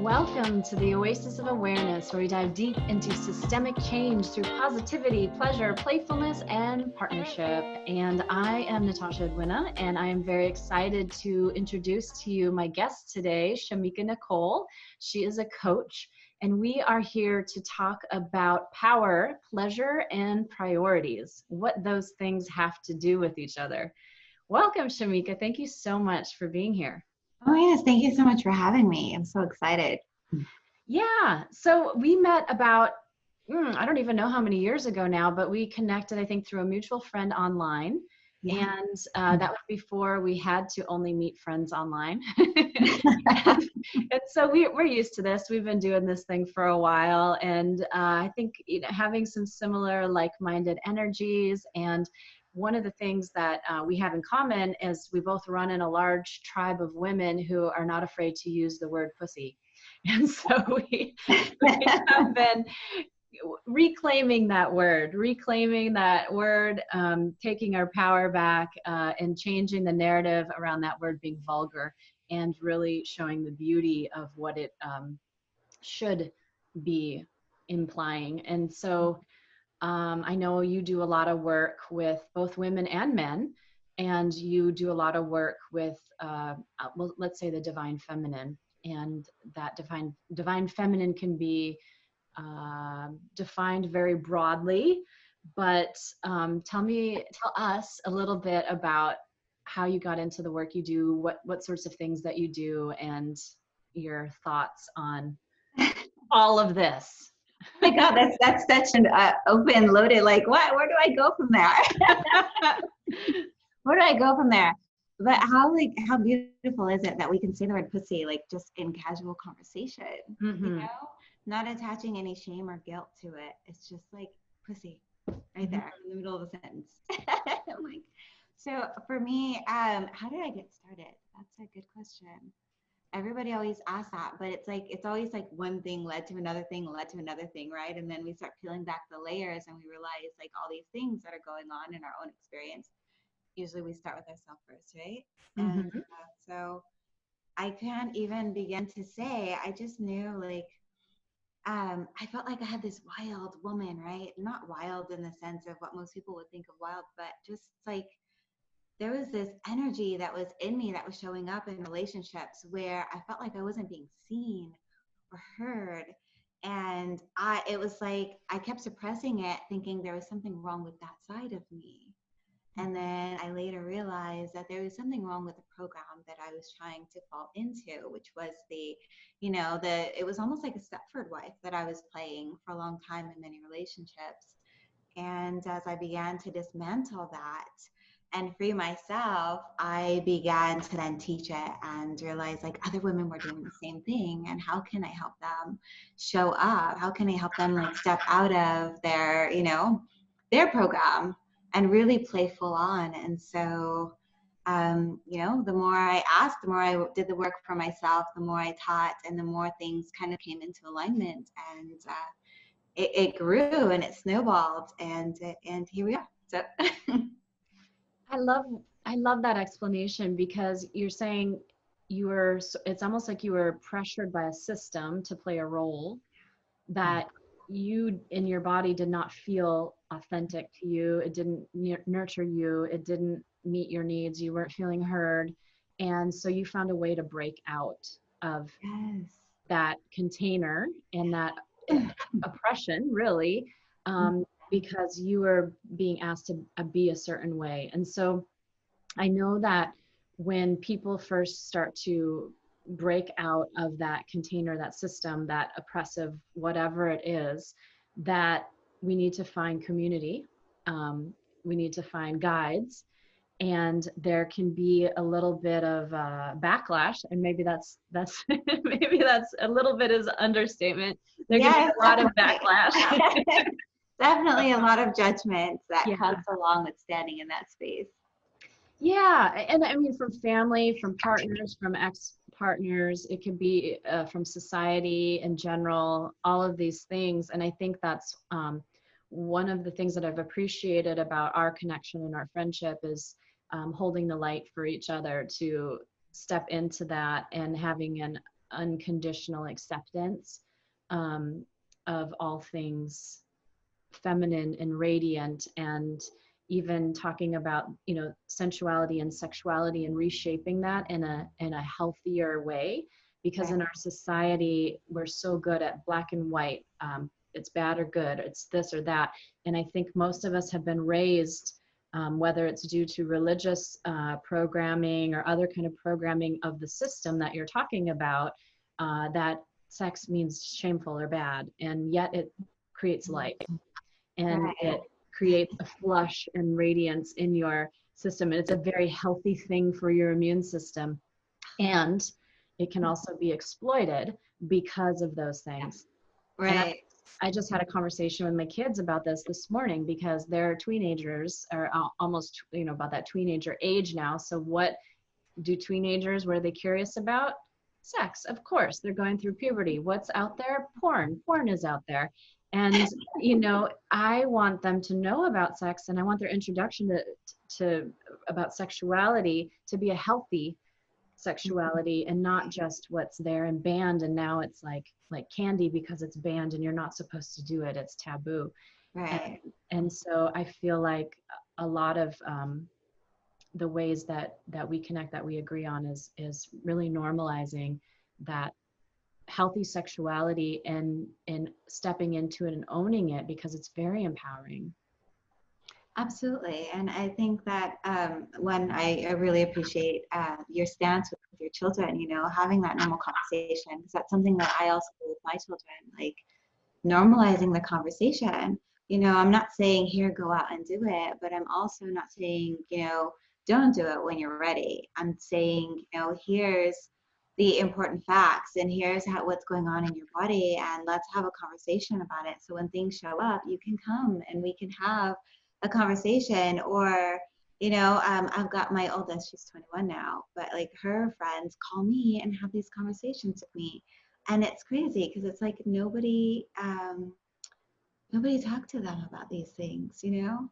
Welcome to the Oasis of Awareness, where we dive deep into systemic change through positivity, pleasure, playfulness, and partnership. And I am Natasha Edwina, and I am very excited to introduce to you my guest today, Chamica Nicole. She is a coach, and we are here to talk about power, pleasure, and priorities, what those things have to do with each other. Welcome, Chamica. Thank you so much for being here. Oh, yes. Thank you so much for having me. I'm so excited. Yeah. So we met about, I don't even know how many years ago now, but we connected, I think, through a mutual friend online. Yeah. And that was before we had to only meet friends online. And so we're used to this. We've been doing this thing for a while. And I think having some similar like-minded energies, and one of the things that we have in common is we both run in a large tribe of women who are not afraid to use the word pussy. And so we have been reclaiming that word, taking our power back, and changing the narrative around that word being vulgar, and really showing the beauty of what it should be implying. And so I know you do a lot of work with both women and men, and you do a lot of work with, well, let's say the divine feminine, and that divine feminine can be defined very broadly. But tell us a little bit about how you got into the work you do, what sorts of things that you do, and your thoughts on all of this. Oh my God, that's such an open, loaded, like, what? Where do I go from there? Where do I go from there? But how beautiful is it that we can say the word pussy, like just in casual conversation, not attaching any shame or guilt to it. It's just like pussy right there in the middle of the sentence. So for me, how did I get started? That's a good question. Everybody always asks that, but it's always like one thing led to another thing, right? And then we start peeling back the layers and we realize like all these things that are going on in our own experience. Usually we start with ourselves first, right? And so I can't even begin to say, I just knew like, I felt like I had this wild woman, right? Not wild in the sense of what most people would think of wild, but just like, there was this energy that was in me that was showing up in relationships where I felt like I wasn't being seen or heard. And it was like, I kept suppressing it, thinking there was something wrong with that side of me. And then I later realized that there was something wrong with the program that I was trying to fall into, which was it was almost like a Stepford wife that I was playing for a long time in many relationships. And as I began to dismantle that and free myself, I began to then teach it and realize like other women were doing the same thing. And how can I help them show up? How can I help them like step out of their program and really play full on? And so, the more I asked, the more I did the work for myself, the more I taught, and the more things kind of came into alignment, and it grew and it snowballed, and here we are. So. I love that explanation, because you're saying it's almost like you were pressured by a system to play a role that you in your body did not feel authentic to you. It didn't nurture you. It didn't meet your needs. You weren't feeling heard. And so you found a way to break out of that container and that oppression, really, because you were being asked to be a certain way. And so I know that when people first start to break out of that container, that system, that oppressive, whatever it is, that we need to find community. We need to find guides. And there can be a little bit of backlash, and maybe that's maybe that's a little bit is understatement. There can be a lot of backlash. Definitely a lot of judgment that comes along with standing in that space. Yeah, and I mean, from family, from partners, from ex-partners, it could be from society in general, all of these things. And I think that's one of the things that I've appreciated about our connection and our friendship is holding the light for each other to step into that, and having unconditional acceptance of all things feminine and radiant, and even talking about, you know, sensuality and sexuality and reshaping that in a healthier way, because in our society we're so good at black and white. It's bad or good, it's this or that. And I think most of us have been raised, whether it's due to religious programming or other kind of programming of the system that you're talking about, that sex means shameful or bad, and yet it creates life, and it creates a flush and radiance in your system. And it's a very healthy thing for your immune system. And it can also be exploited because of those things. And I just had a conversation with my kids about this morning, because they're teenagers, or almost, you know, about that teenager age now. So what do teenagers, what are they curious about? Sex, of course. They're going through puberty. What's out there? Porn is out there. And, you know, I want them to know about sex, and I want their introduction to about sexuality to be a healthy sexuality, and not just what's there and banned. And now it's like candy, because it's banned and you're not supposed to do it. It's taboo. And so I feel like a lot of the ways that we connect, that we agree on, is really normalizing that healthy sexuality, and stepping into it and owning it, because it's very empowering. Absolutely. And I think that when I really appreciate your stance with your children, you know, having that normal conversation, because that's something that I also do with my children, like normalizing the conversation. You know, I'm not saying here, go out and do it, but I'm also not saying, you know, don't do it when you're ready. I'm saying, you know, here's the important facts, and here's what's going on in your body, and let's have a conversation about it. So when things show up, you can come and we can have a conversation. Or, you know, I've got my oldest, she's 21 now, but like her friends call me and have these conversations with me. And it's crazy, because it's like nobody talked to them about these things, you know?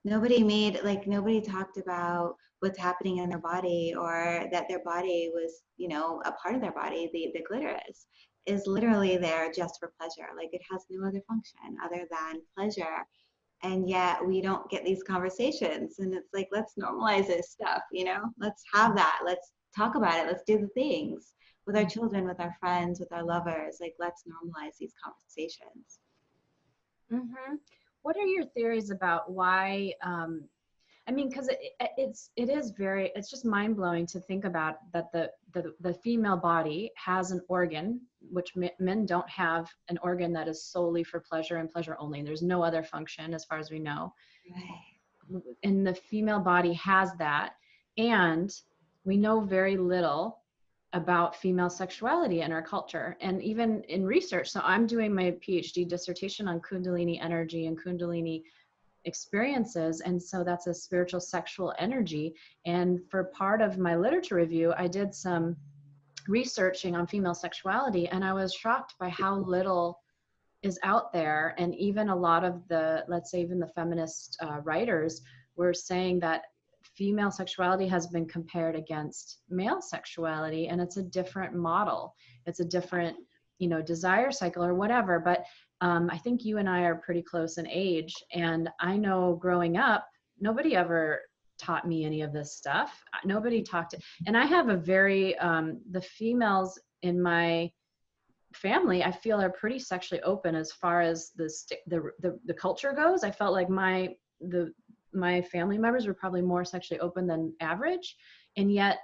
Nobody talked about what's happening in their body, or that their body was, you know, a part of their body, the clitoris is literally there just for pleasure. Like, it has no other function other than pleasure. And yet we don't get these conversations. And it's like, let's normalize this stuff, you know? Let's have that. Let's talk about it. Let's do the things with our children, with our friends, with our lovers. Like, let's normalize these conversations. Mm-hmm. What are your theories about why, I mean, because it's just mind-blowing to think about that the female body has an organ, which men don't have an organ that is solely for pleasure and pleasure only. There's no other function as far as we know. Right. And the female body has that. And we know very little about female sexuality in our culture, and even in research. So I'm doing my PhD dissertation on Kundalini energy and Kundalini experiences, and so that's a spiritual sexual energy. And for part of my literature review, I did some researching on female sexuality, and I was shocked by how little is out there. And even a lot of the, let's say even the feminist writers were saying that female sexuality has been compared against male sexuality, and it's a different model. It's a different, you know, desire cycle or whatever. But I think you and I are pretty close in age, and I know growing up, nobody ever taught me any of this stuff. Nobody talked to, and I have a very, the females in my family, I feel, are pretty sexually open as far as the culture goes. I felt like my family members were probably more sexually open than average, and yet,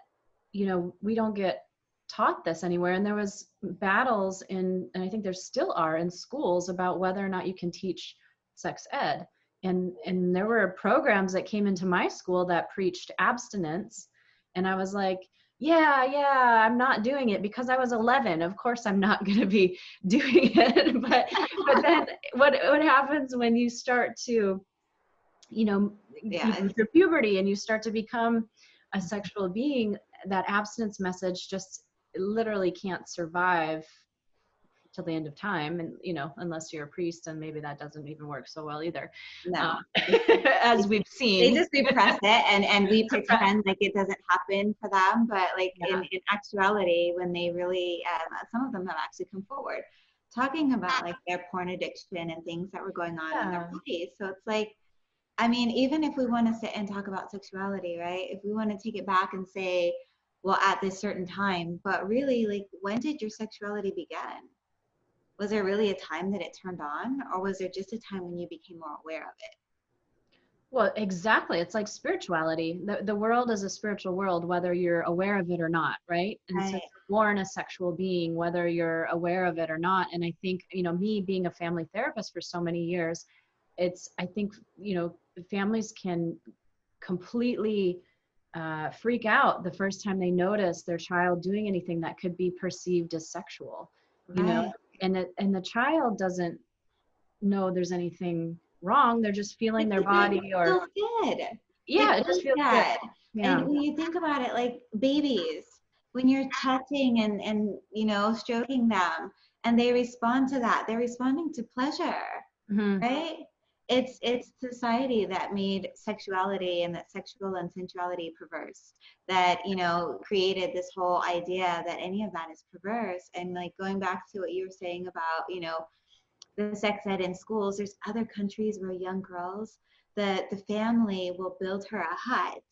you know, we don't get taught this anywhere. And there was battles and I think there still are in schools about whether or not you can teach sex ed. And there were programs that came into my school that preached abstinence, and I was like, yeah, I'm not doing it because I was 11. Of course, I'm not going to be doing it. But then what happens when you start to, you know, through puberty and you start to become a sexual being, that abstinence message just literally can't survive till the end of time, and unless you're a priest, and maybe that doesn't even work so well either, No. as we've They seen. just repress it, and we pretend like it doesn't happen for them, but like Yeah. in actuality, when they really some of them have actually come forward talking about like their porn addiction and things that were going on in their bodies. So it's like, I mean, even if we want to sit and talk about sexuality, right? If we want to take it back and say, well, at this certain time, but really, like, when did your sexuality begin? Was there really a time that it turned on, or was there just a time when you became more aware of it? Well, exactly. It's like spirituality. The world is a spiritual world, whether you're aware of it or not, right? And so Right. you're born a sexual being, whether you're aware of it or not. And I think, me being a family therapist for so many years, I think, families can completely freak out the first time they notice their child doing anything that could be perceived as sexual, Right. and the child doesn't know there's anything wrong. They're just feeling their Because it body, or feels good. yeah, It it just feels feels good. good. Yeah. And when you think about it, like babies, when you're touching and stroking them, and they respond to that, they're responding to pleasure, Hmm. right? It's society that made sexuality and that sexual and sensuality perverse, that created this whole idea that any of that is perverse. And like going back to what you were saying about the sex ed in schools, there's other countries where young girls, the family will build her a hut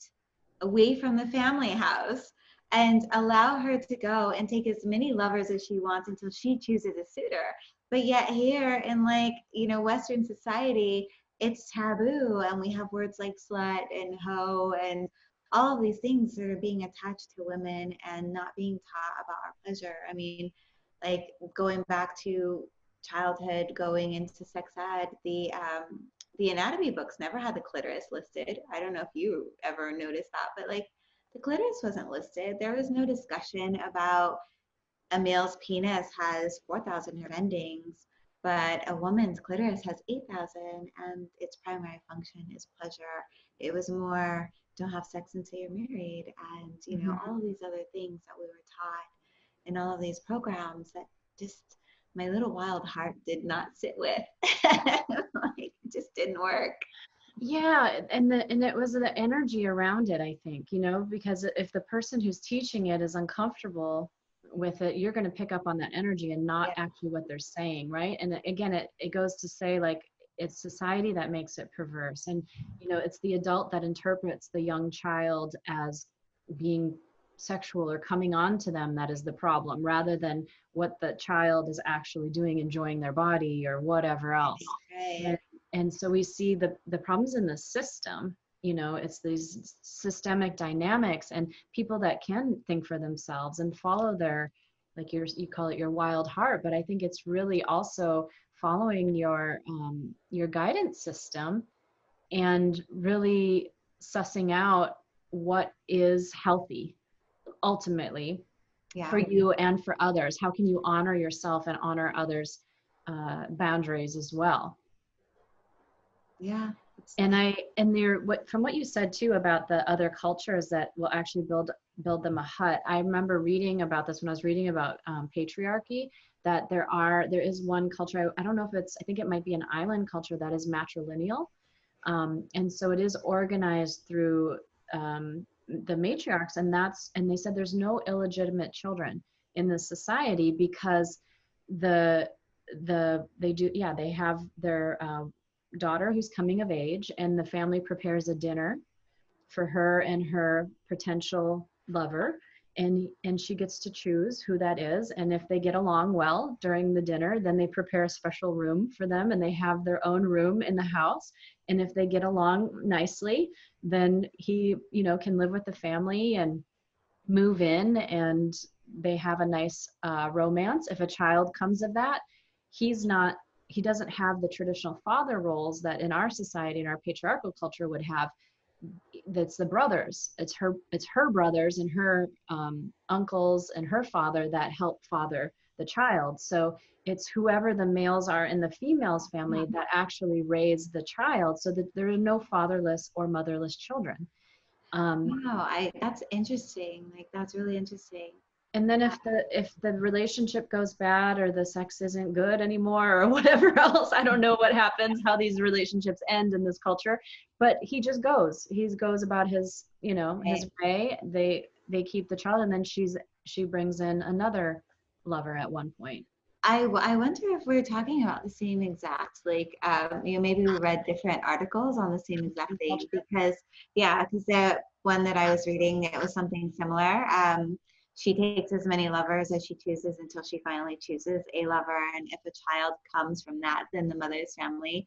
away from the family house and allow her to go and take as many lovers as she wants until she chooses a suitor. But yet here in like, Western society, it's taboo, and we have words like slut and hoe and all of these things that are being attached to women and not being taught about our pleasure. I mean, like going back to childhood, going into sex ed, the anatomy books never had the clitoris listed. I don't know if you ever noticed that, but like the clitoris wasn't listed. There was no discussion about a male's penis has 4,000 nerve endings, but a woman's clitoris has 8,000, and its primary function is pleasure. It was more, don't have sex until you're married, and Hmm. all of these other things that we were taught in all of these programs that just my little wild heart did not sit with. Like it just didn't work. Yeah, and it was the energy around it, I think, because if the person who's teaching it is uncomfortable with it, you're going to pick up on that energy and not Yeah. actually what they're saying, right? And again, it goes to say, like, it's society that makes it perverse, and it's the adult that interprets the young child as being sexual or coming on to them that is the problem, rather than what the child is actually doing, enjoying their body or whatever else. Right. And so we see the problems in the system. It's these systemic dynamics, and people that can think for themselves and follow their, like, you call it your wild heart, but I think it's really also following your guidance system, and really sussing out what is healthy ultimately Yeah. for you and for others. How can you honor yourself and honor others' boundaries as well? Yeah. And from what you said too about the other cultures that will actually build them a hut. I remember reading about this when I was reading about patriarchy, that there is one culture. I don't know if I think it might be an island culture that is matrilineal, and so it is organized through the matriarchs, and they said there's no illegitimate children in the society, because they have their daughter who's coming of age, and the family prepares a dinner for her and her potential lover, and she gets to choose who that is. And if they get along well during the dinner, then they prepare a special room for them, and they have their own room in the house. And if they get along nicely, then he can live with the family and move in, and they have a nice romance. If a child comes of that, he doesn't have the traditional father roles that in our society, in our patriarchal culture, would have. That's the brothers. It's her brothers and her uncles and her father that help father the child. So it's whoever the males are in the female's family that actually raise the child, so that there are no fatherless or motherless children. Wow, that's interesting. Like that's really interesting. And then if the relationship goes bad or the sex isn't good anymore or whatever else, I don't know what happens, how these relationships end in this culture, but he just goes. He goes about his, you know, his way. They keep the child, and then she brings in another lover at one point. I wonder if we're talking about the same exact, like, you know, maybe we read different articles on the same exact thing Culture. because, yeah, because the one that I was reading, it was something similar. She takes as many lovers as she chooses until she finally chooses a lover. And if a child comes from that, then the mother's family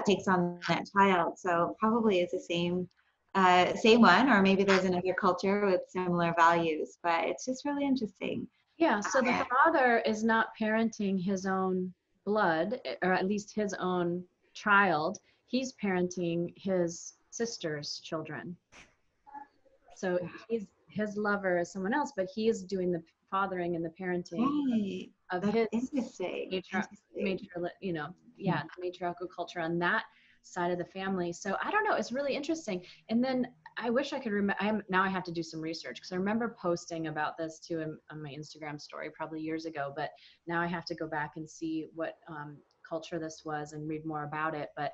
takes on that child. So probably it's the same one, or maybe there's another culture with similar values, but it's just really interesting. Yeah, so the Uh, father is not parenting his own blood, or at least his own child. He's parenting his sister's children. So his lover is someone else, but he is doing the fathering and the parenting Right. of That's his interesting. Interesting. you know, yeah, the matriarchal culture on that side of the family. So I don't know, it's really interesting. And then I wish I could remember. Now I have to do some research because I remember posting about this too on my Instagram story probably years ago. But now I have to go back and see what culture this was and read more about it. But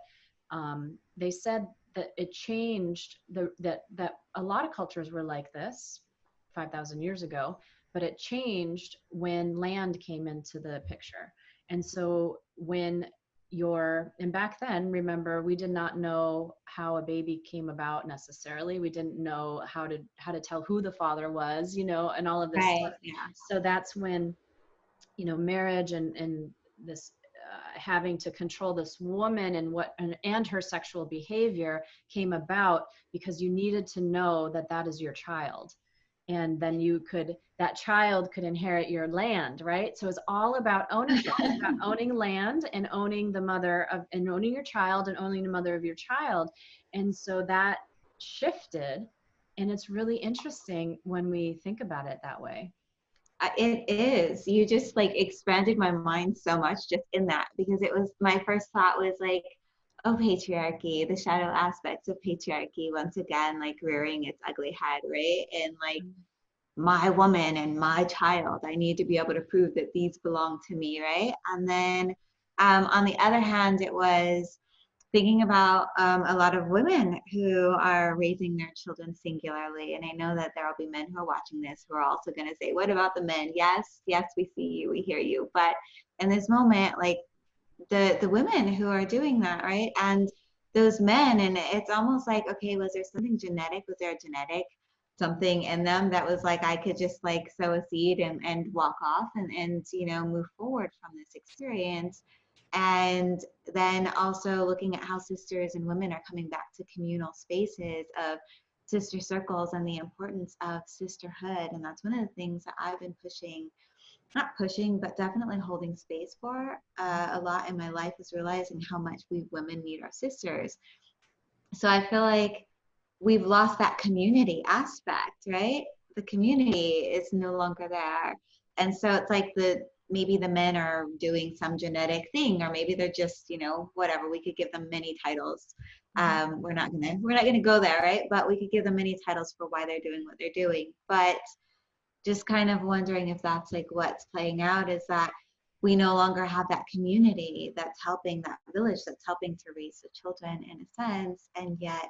they said that it changed that a lot of cultures were like this 5,000 years ago, but it changed when land came into the picture. And so and back then, remember, we did not know how a baby came about necessarily. We didn't know how to tell who the father was, you know, and all of this stuff. Right. Yeah. So that's when, you know, marriage and this having to control this woman and her sexual behavior came about because you needed to know that that is your child, and then that child could inherit your land, right? So it's all about ownership. It's about owning land and owning and owning your child and owning the mother of your child. And so that shifted, and it's really interesting when we think about it that way. It is. You just like expanded my mind so much just in that because it was my first thought was like, oh, patriarchy, the shadow aspects of patriarchy once again, like rearing its ugly head, right? And like my woman and my child, I need to be able to prove that these belong to me, right? And then on the other hand, it was thinking about a lot of women who are raising their children singularly. And I know that there will be men who are watching this who are also going to say, what about the men? Yes, yes, we see you, we hear you. But in this moment, like the women who are doing that, right? And those men, and it's almost like, okay, was there something genetic? Was there a genetic something in them that was like I could just like sow a seed and walk off and you know move forward from this experience, and then also looking at how sisters and women are coming back to communal spaces of sister circles and the importance of sisterhood. And that's one of the things that I've been pushing, not pushing, but definitely holding space for a lot in my life, is realizing how much we women need our sisters. So I feel like we've lost that community aspect, right? The community is no longer there. And so it's like maybe the men are doing some genetic thing, or maybe they're just, you know, whatever. We could give them many titles. We're not gonna go there, right? But we could give them many titles for why they're doing what they're doing. But just kind of wondering if that's like what's playing out, is that we no longer have that community that's helping, that village that's helping to raise the children in a sense. And yet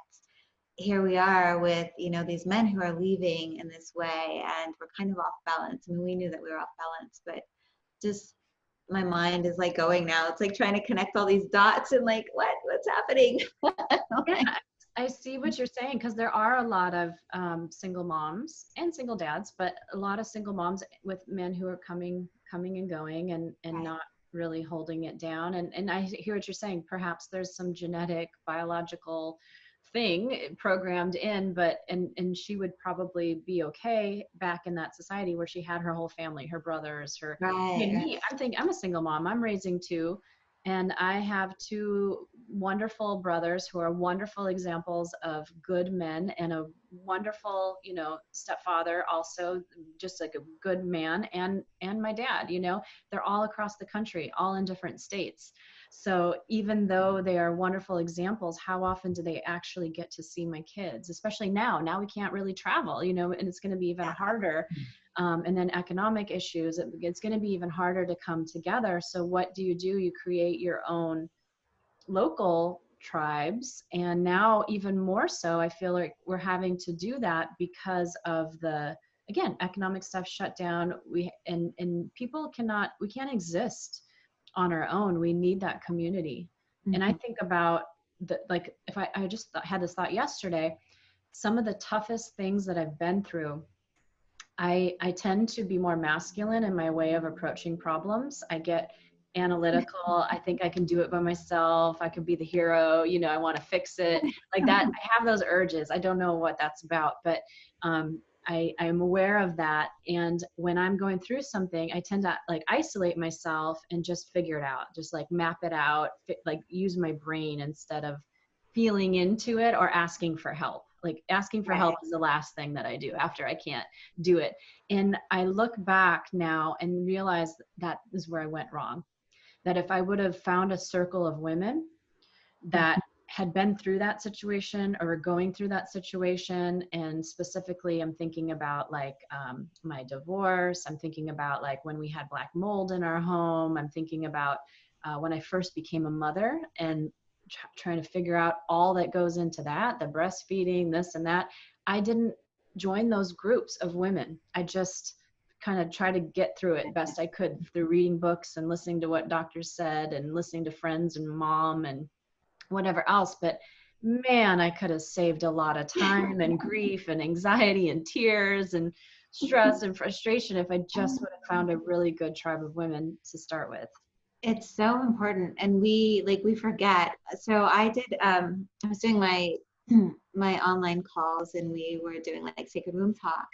here we are with, you know, these men who are leaving in this way, and we're kind of off balance. I mean, we knew that we were off balance, but just my mind is like going now. It's like trying to connect all these dots and like, what's happening? Yeah, I see what you're saying, because there are a lot of single moms and single dads, but a lot of single moms with men who are coming and going and Right. not really holding it down. And I hear what you're saying. Perhaps there's some genetic, biological thing programmed in, but and she would probably be okay back in that society where she had her whole family, her brothers, her. I Right, mean, right. I'm a single mom. I'm raising two, and I have two wonderful brothers who are wonderful examples of good men, and a wonderful, you know, stepfather also, just like a good man, and my dad, you know, they're all across the country, all in different states. So even though they are wonderful examples, how often do they actually get to see my kids? Especially now we can't really travel, you know, and it's going to be even harder. and then economic issues, it's going to be even harder to come together. So what do? You create your own local tribes, and now even more so I feel like we're having to do that because of the, again, economic stuff shut down. And people we can't exist on our own. We need that community. And I think about the, like, if I just had this thought yesterday, some of the toughest things that I've been through, I tend to be more masculine in my way of approaching problems. I get analytical. I think I can do it by myself. I could be the hero. I want to fix it like that. I have those urges. I don't know what that's about, but I'm aware of that. And when I'm going through something, I tend to like isolate myself and just figure it out, just like map it out, like use my brain instead of feeling into it or asking for help. Like asking for help is the last thing that I do after I can't do it. And I look back now and realize that is where I went wrong. That if I would have found a circle of women that had been through that situation or going through that situation, and specifically I'm thinking about like my divorce, I'm thinking about like when we had black mold in our home, I'm thinking about when I first became a mother and trying to figure out all that goes into that, the breastfeeding, this and that. I didn't join those groups of women. I just kind of try to get through it best I could through reading books and listening to what doctors said and listening to friends and mom and whatever else. But man, I could have saved a lot of time and grief and anxiety and tears and stress and frustration if I just would have found a really good tribe of women to start with. It's so important, and we forget. So I was doing my my online calls, and we were doing like sacred womb talk,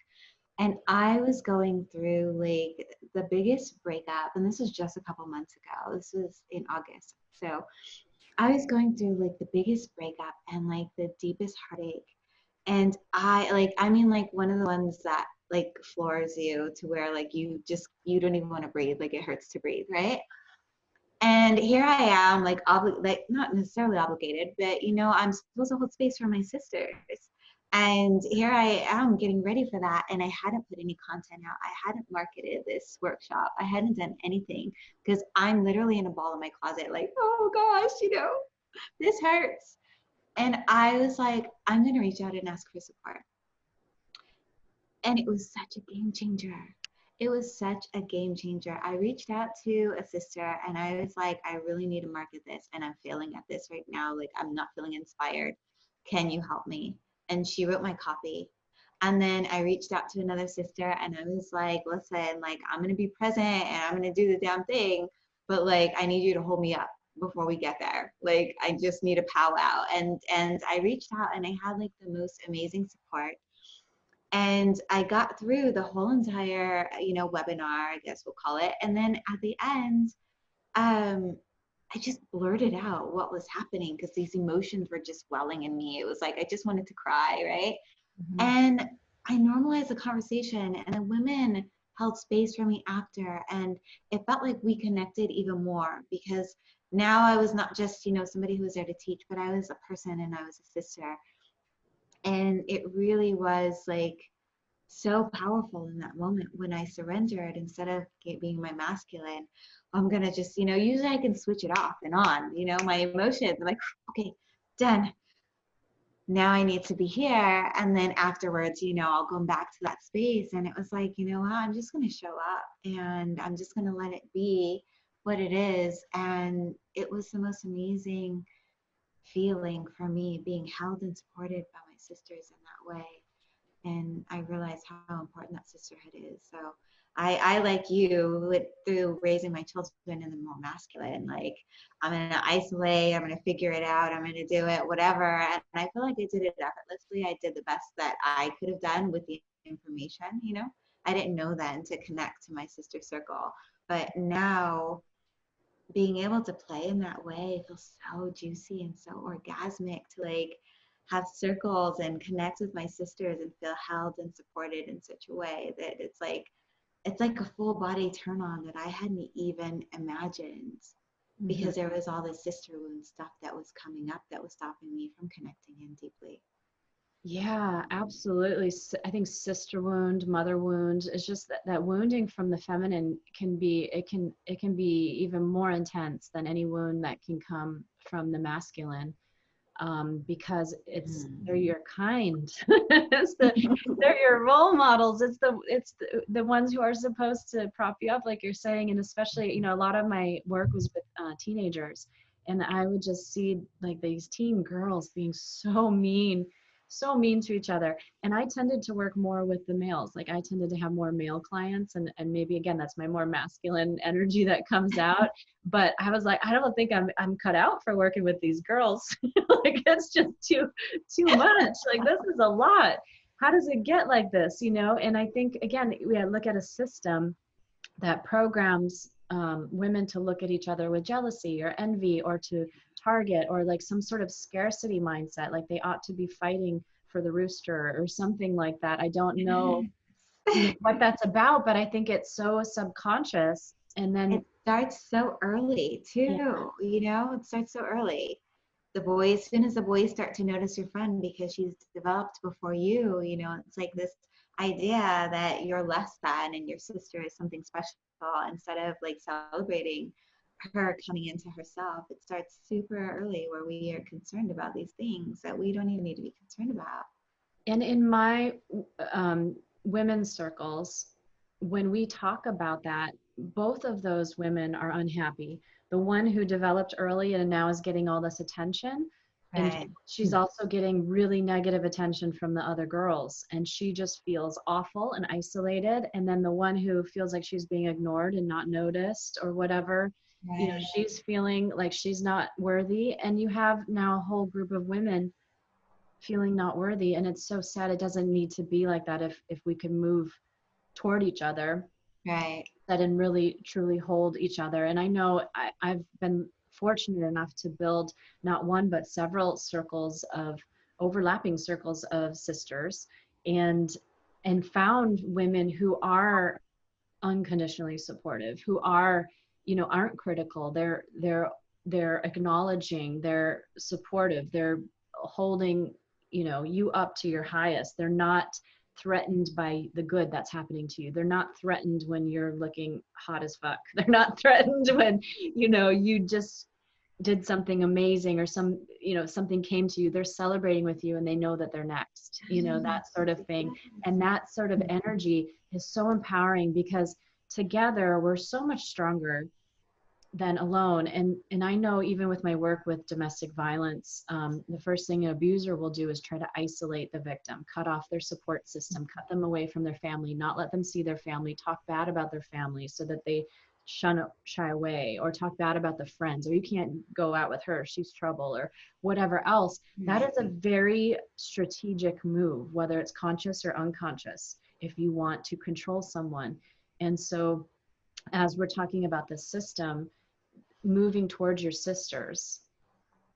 and I was going through like the biggest breakup, and this was just a couple months ago. This was in August. So I was going through like the biggest breakup and like the deepest heartache. And I mean like one of the ones that like floors you to where like you don't even want to breathe, like it hurts to breathe, right? And here I am, like, like not necessarily obligated, but I'm supposed to hold space for my sisters. And here I am getting ready for that. And I hadn't put any content out. I hadn't marketed this workshop. I hadn't done anything because I'm literally in a ball in my closet, like, oh gosh, this hurts. And I was like, I'm going to reach out and ask for support. And it was such a game changer. It was such a game changer. I reached out to a sister and I was like, I really need to market this and I'm failing at this right now. Like, I'm not feeling inspired. Can you help me? And she wrote my copy. And then I reached out to another sister and I was like, listen, like, I'm going to be present and I'm going to do the damn thing. But like, I need you to hold me up before we get there. Like, I just need a powwow. And I reached out and I had like the most amazing support. And I got through the whole entire, webinar, I guess we'll call it. And then at the end, I just blurted out what was happening because these emotions were just welling in me. It was like, I just wanted to cry, right? Mm-hmm. And I normalized the conversation and the women held space for me after. And it felt like we connected even more because now I was not just, somebody who was there to teach, but I was a person and I was a sister. And it really was like so powerful in that moment when I surrendered instead of being my masculine. I'm going to just, usually I can switch it off and on, my emotions. I'm like, okay, done. Now I need to be here. And then afterwards, I'll go back to that space. And it was like, what? I'm just going to show up and I'm just going to let it be what it is. And it was the most amazing feeling for me, being held and supported by my sisters in that way. And I realized how important that sisterhood is. So I like you, through raising my children in the more masculine, like, I'm going to isolate, I'm going to figure it out, I'm going to do it, whatever. And I feel like I did it effortlessly. I did the best that I could have done with the information, I didn't know then to connect to my sister circle. But now being able to play in that way feels so juicy and so orgasmic to like have circles and connect with my sisters and feel held and supported in such a way that it's like a full body turn on that I hadn't even imagined because there was all this sister wound stuff that was coming up that was stopping me from connecting in deeply. Yeah, absolutely. I think sister wound, mother wound is just that wounding from the feminine can be, it can be even more intense than any wound that can come from the masculine. Because they're your kind. They're your role models. It's the ones who are supposed to prop you up, like you're saying. And especially, a lot of my work was with teenagers, and I would just see like these teen girls being so mean to each other. And I tended to work more with the males. Like I tended to have more male clients, and maybe again that's my more masculine energy that comes out. But I was like, I don't think I'm cut out for working with these girls. Like it's just too much. Like this is a lot. How does it get like this? And I think again we look at a system that programs women to look at each other with jealousy or envy, or to target, or like some sort of scarcity mindset, like they ought to be fighting for the rooster or something like that. I don't know, what that's about, but I think it's so subconscious. And then It starts so early yeah, too, it starts so early. As soon as the boys start to notice your friend because she's developed before you, it's like this idea that you're less than and your sister is something special, instead of like celebrating her coming into herself. It starts super early where we are concerned about these things that we don't even need to be concerned about. and in my women's circles, when we talk about that, both of those women are unhappy. The one who developed early and now is getting all this attention, and Right. she's also getting really negative attention from the other girls, and she just feels awful and isolated. And then the one who feels like she's being ignored and not noticed or whatever, Right. she's feeling like she's not worthy. And you have now a whole group of women feeling not worthy, and it's so sad. It doesn't need to be like that. If we could move toward each other, Right. that and really truly hold each other. And I know I've been fortunate enough to build not one but several circles of overlapping circles of sisters, and found women who are unconditionally supportive, who are, aren't critical. They're acknowledging, they're supportive, they're holding, you up to your highest. They're not threatened by the good that's happening to you. They're not threatened when you're looking hot as fuck. They're not threatened when, you just did something amazing, or something came to you. They're celebrating with you, and they know that they're next, that sort of thing. And that sort of energy is so empowering, because together we're so much stronger than alone. And I know, even with my work with domestic violence, the first thing an abuser will do is try to isolate the victim, cut off their support system, cut them away from their family, not let them see their family, talk bad about their family so that they shy away, or talk bad about the friends, or you can't go out with her, she's trouble, or whatever else. That is a very strategic move, whether it's conscious or unconscious, if you want to control someone. And so, as we're talking about this system, moving towards your sisters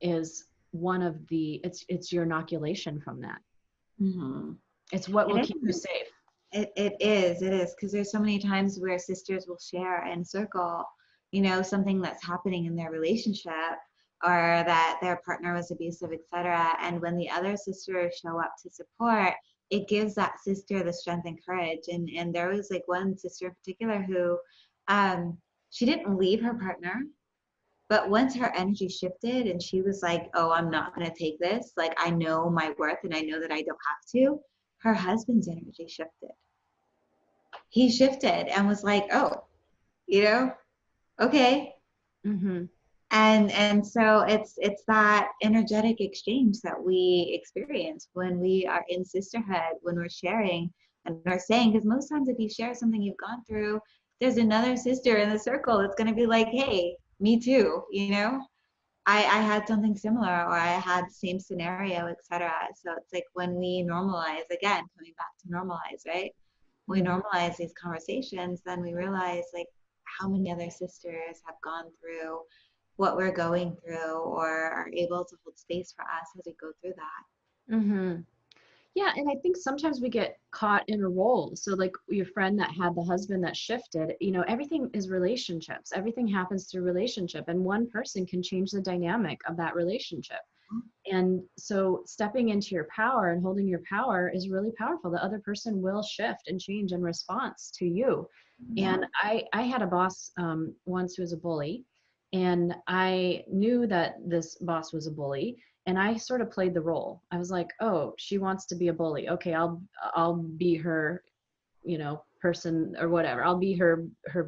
is one of the, it's your inoculation from that. Mm-hmm. It's what will It keep you is. safe. It is, because there's so many times where sisters will share in circle, something that's happening in their relationship, or that their partner was abusive, etc. And when the other sisters show up to support, it gives that sister the strength and courage. And there was like one sister in particular who, um, she didn't leave her partner, but once her energy shifted and she was like, oh, I'm not going to take this. Like, I know my worth and I know that I don't have to. Her husband's energy shifted. He shifted and was like, oh, you know, okay. Mm-hmm. And so it's that energetic exchange that we experience when we are in sisterhood, when we're sharing and we're saying, because most times if you share something you've gone through, there's another sister in the circle that's going to be like, hey, me too, I had something similar, or I had the same scenario, etc. So it's like when we normalize, again, coming back to normalize, right? We Mm-hmm. normalize these conversations, then we realize like how many other sisters have gone through what we're going through, or are able to hold space for us as we go through that. Mm-hmm. Yeah, and I think sometimes we get caught in a role. So like your friend that had the husband that shifted, everything is relationships. Everything happens through relationship, and one person can change the dynamic of that relationship. And so stepping into your power and holding your power is really powerful. The other person will shift and change in response to you. Yeah. And I had a boss once who was a bully, and I knew that this boss was a bully, and I sort of played the role. I was like, oh, she wants to be a bully. Okay, I'll be her, person or whatever. I'll be her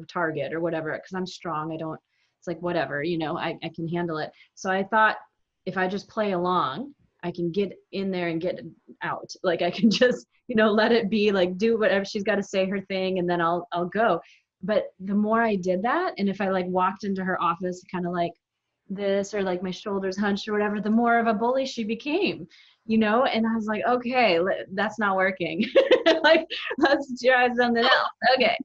target or whatever, because I'm strong. I don't, it's like whatever, I can handle it. So I thought, if I just play along, I can get in there and get out. Like I can just, let it be, like do whatever she's got to say, her thing, and then I'll go. But the more I did that, and if I like walked into her office kind of like this, or like my shoulders hunched or whatever, the more of a bully she became, and I was like, okay, that's not working. Like, let's try something else. Okay.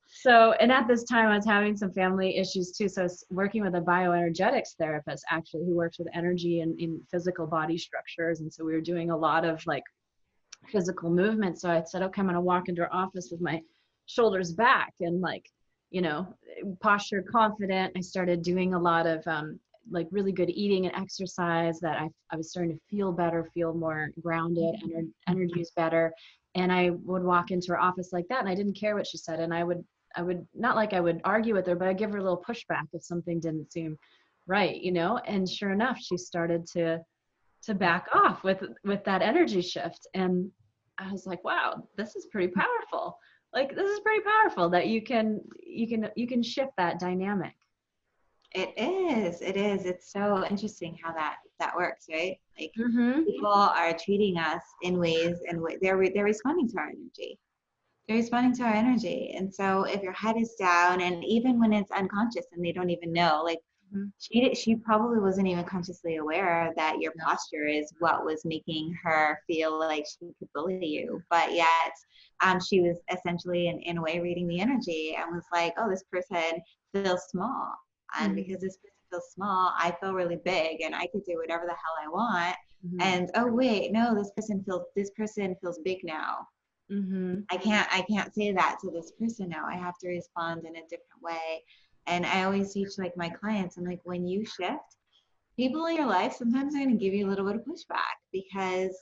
So, and at this time I was having some family issues too. So I was working with a bioenergetics therapist actually, who works with energy and in physical body structures. And so we were doing a lot of like physical movement. So I said, okay, I'm going to walk into her office with my shoulders back and like, posture confident. I started doing a lot of like really good eating and exercise, that I was starting to feel better, feel more grounded, energy is better. And I would walk into her office like that, and I didn't care what she said. And I would not like I would argue with her, but I'd give her a little pushback if something didn't seem right, and sure enough, she started to back off with that energy shift. And I was like, wow, this is pretty powerful. Like, this is pretty powerful that you can shift that dynamic. It is. It is. It's so interesting how that works, right? Like Mm-hmm. people are treating us in ways, and they're responding to our energy. They're responding to our energy. And so if your head is down, and even when it's unconscious and they don't even know, like Mm-hmm. she probably wasn't even consciously aware that your No. posture is what was making her feel like she could bully you. But yet she was essentially in a way reading the energy and was like, oh, this person feels small. And Mm-hmm. because this person feels small, I feel really big and I could do whatever the hell I want. Mm-hmm. And oh wait, no, this person feels big now. Mm-hmm. I can't say that to this person now. I have to respond in a different way. And I always teach like my clients, I'm like, when you shift, people in your life sometimes are going to give you a little bit of pushback because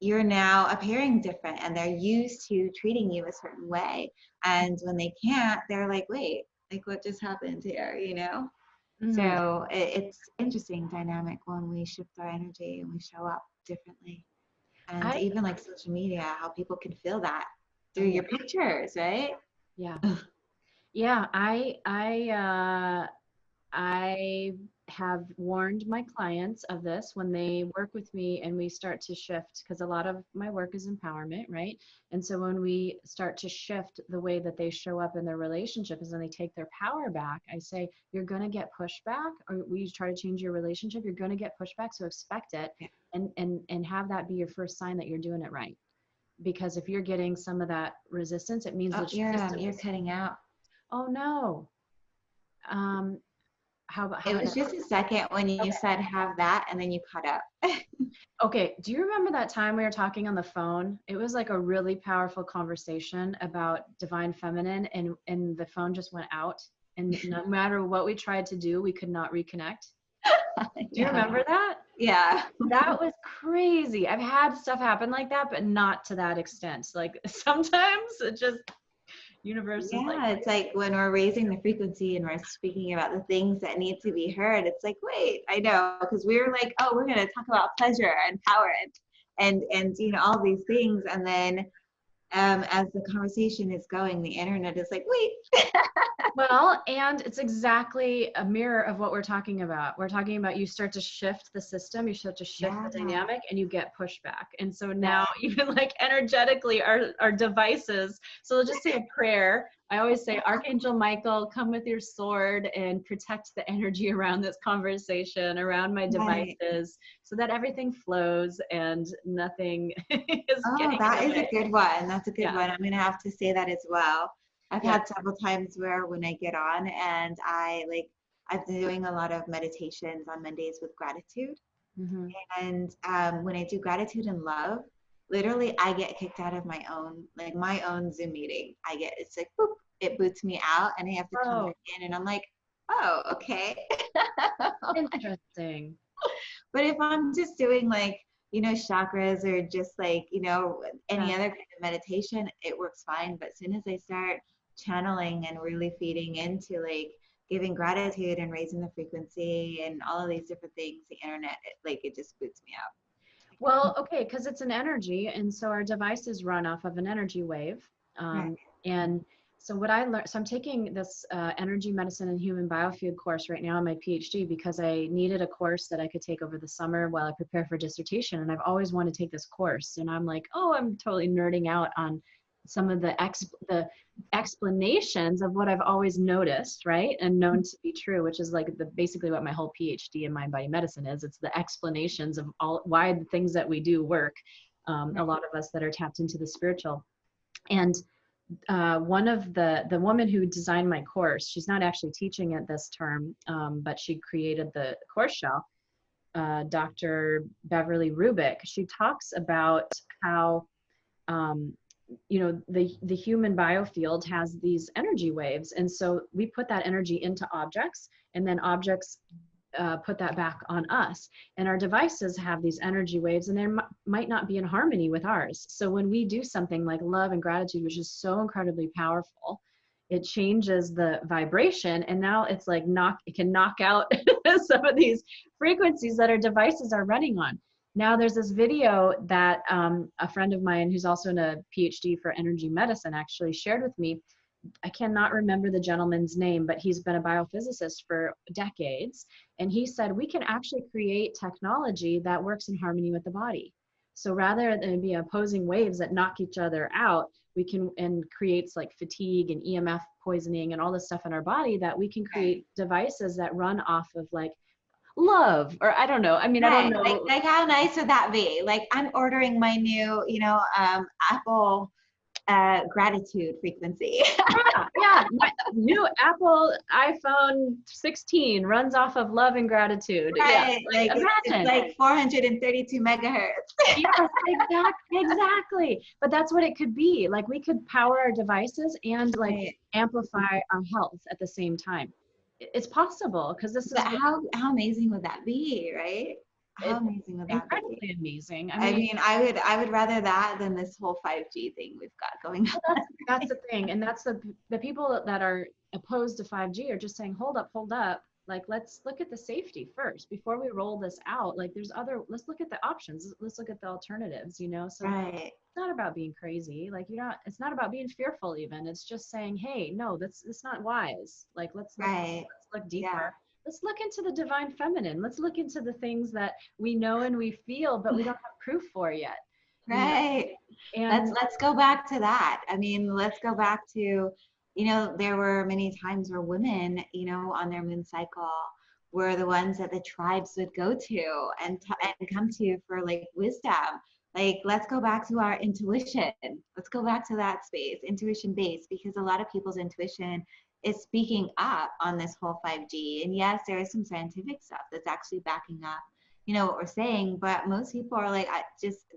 you're now appearing different and they're used to treating you a certain way. And when they can't, they're like, wait, like what just happened here, you know? Mm-hmm. So it's interesting dynamic when we shift our energy and we show up differently. And I even like social media, how people can feel that Oh through yeah. your pictures, right? Yeah. Yeah. I have warned my clients of this when they work with me and we start to shift, because a lot of my work is empowerment, right? And so when we start to shift the way that they show up in their relationships and they take their power back, I say, you're going to get pushback, or we try to change your relationship, you're going to get pushback. So expect it, Yeah. and have that be your first sign that you're doing it right. Because if you're getting some of that resistance, it means Oh, that you're cutting out. oh no. Um, how It about was just a second when you okay. said have that and then you cut out. Okay, do you remember that time we were talking on the phone? It was like a really powerful conversation about divine feminine, and the phone just went out, and no matter what we tried to do, we could not reconnect. Do you Yeah. remember that? Yeah. That was crazy. I've had stuff happen like that, but not to that extent. Like sometimes it just universe is like, Yeah, it's like when we're raising the frequency and we're speaking about the things that need to be heard, it's like, wait, I know, because we were like, oh, we're going to talk about pleasure and power and you know all these things, and then as the conversation is going, the internet is like, wait. well, and it's exactly a mirror of what we're talking about. We're talking about, you start to shift the system, you start to shift Yeah. the dynamic, and you get pushback. And so Yeah. now, even like energetically, our devices. So let's just say a prayer. I always say, Archangel Michael, come with your sword and protect the energy around this conversation, around my Right. devices, so that everything flows and nothing is Oh, getting in that the is a way. good one. That's a good Yeah. one. I'm gonna have to say that as well. I've Yeah. had several times where when I get on and I've been doing a lot of meditations on Mondays with gratitude. Mm-hmm. And when I do gratitude and love, literally I get kicked out of my own Zoom meeting. It's like, boop, it boots me out and I have to come Oh, back in and I'm like, oh, okay. interesting. But if I'm just doing like, chakras or just like, any other kind of meditation, it works fine. But as soon as I start channeling and really feeding into like giving gratitude and raising the frequency and all of these different things, the internet, it just boots me out. Well, okay, because it's an energy, and so our devices run off of an energy wave. Right. And so what I learned, so I'm taking this energy medicine and human biofield course right now in my PhD because I needed a course that I could take over the summer while I prepare for dissertation. And I've always wanted to take this course. And I'm like, oh, I'm totally nerding out on some of the explanations of what I've always noticed, right? And known to be true, which is like basically what my whole PhD in mind body medicine is. It's the explanations of why the things that we do work. A lot of us that are tapped into the spiritual. And one of the woman who designed my course, she's not actually teaching it this term, but she created the course shell, Dr. Beverly Rubik. She talks about how the human biofield has these energy waves, and so we put that energy into objects, and then objects put that back on us, and our devices have these energy waves, and they might not be in harmony with ours. So when we do something like love and gratitude, which is so incredibly powerful, it changes the vibration, and now it's like it can knock out some of these frequencies that our devices are running on. Now there's this video that a friend of mine who's also in a PhD for energy medicine actually shared with me. I cannot remember the gentleman's name, but he's been a biophysicist for decades. And he said, we can actually create technology that works in harmony with the body. So rather than be opposing waves that knock each other out, we can, and creates like fatigue and EMF poisoning and all this stuff in our body, that we can create devices that run off of like love, or I don't know. I mean, right. I don't know. Like how nice would that be? Like I'm ordering my new, Apple gratitude frequency. yeah. My new Apple iPhone 16 runs off of love and gratitude. Right. Yeah. Like it's like 432 megahertz. Yes, exactly. But that's what it could be. Like we could power our devices and like amplify our health at the same time. It's possible, because this is how amazing would that be, right? How amazing would that be? Incredibly amazing. I mean, I would rather that than this whole 5G thing we've got going on. That's the thing, and that's the people that are opposed to 5G are just saying, hold up. Like, let's look at the safety first before we roll this out. Like, let's look at the options. Let's look at the alternatives, So right. It's not about being crazy. Like, it's not about being fearful even. It's just saying, hey, no, it's not wise. Like, let's look deeper. Yeah. Let's look into the divine feminine. Let's look into the things that we know and we feel, but we don't have proof for yet. Right. And let's go back to that. I mean, let's go back to, there were many times where women, on their moon cycle were the ones that the tribes would go to and come to for like wisdom. Like, let's go back to our intuition. Let's go back to that space, intuition based, because a lot of people's intuition is speaking up on this whole 5G. And yes, there is some scientific stuff that's actually backing up, what we're saying, but most people are like,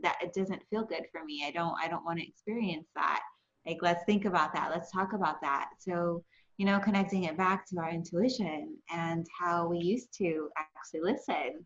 that it doesn't feel good for me. I don't want to experience that. Like, let's think about that. Let's talk about that. So, connecting it back to our intuition and how we used to actually listen.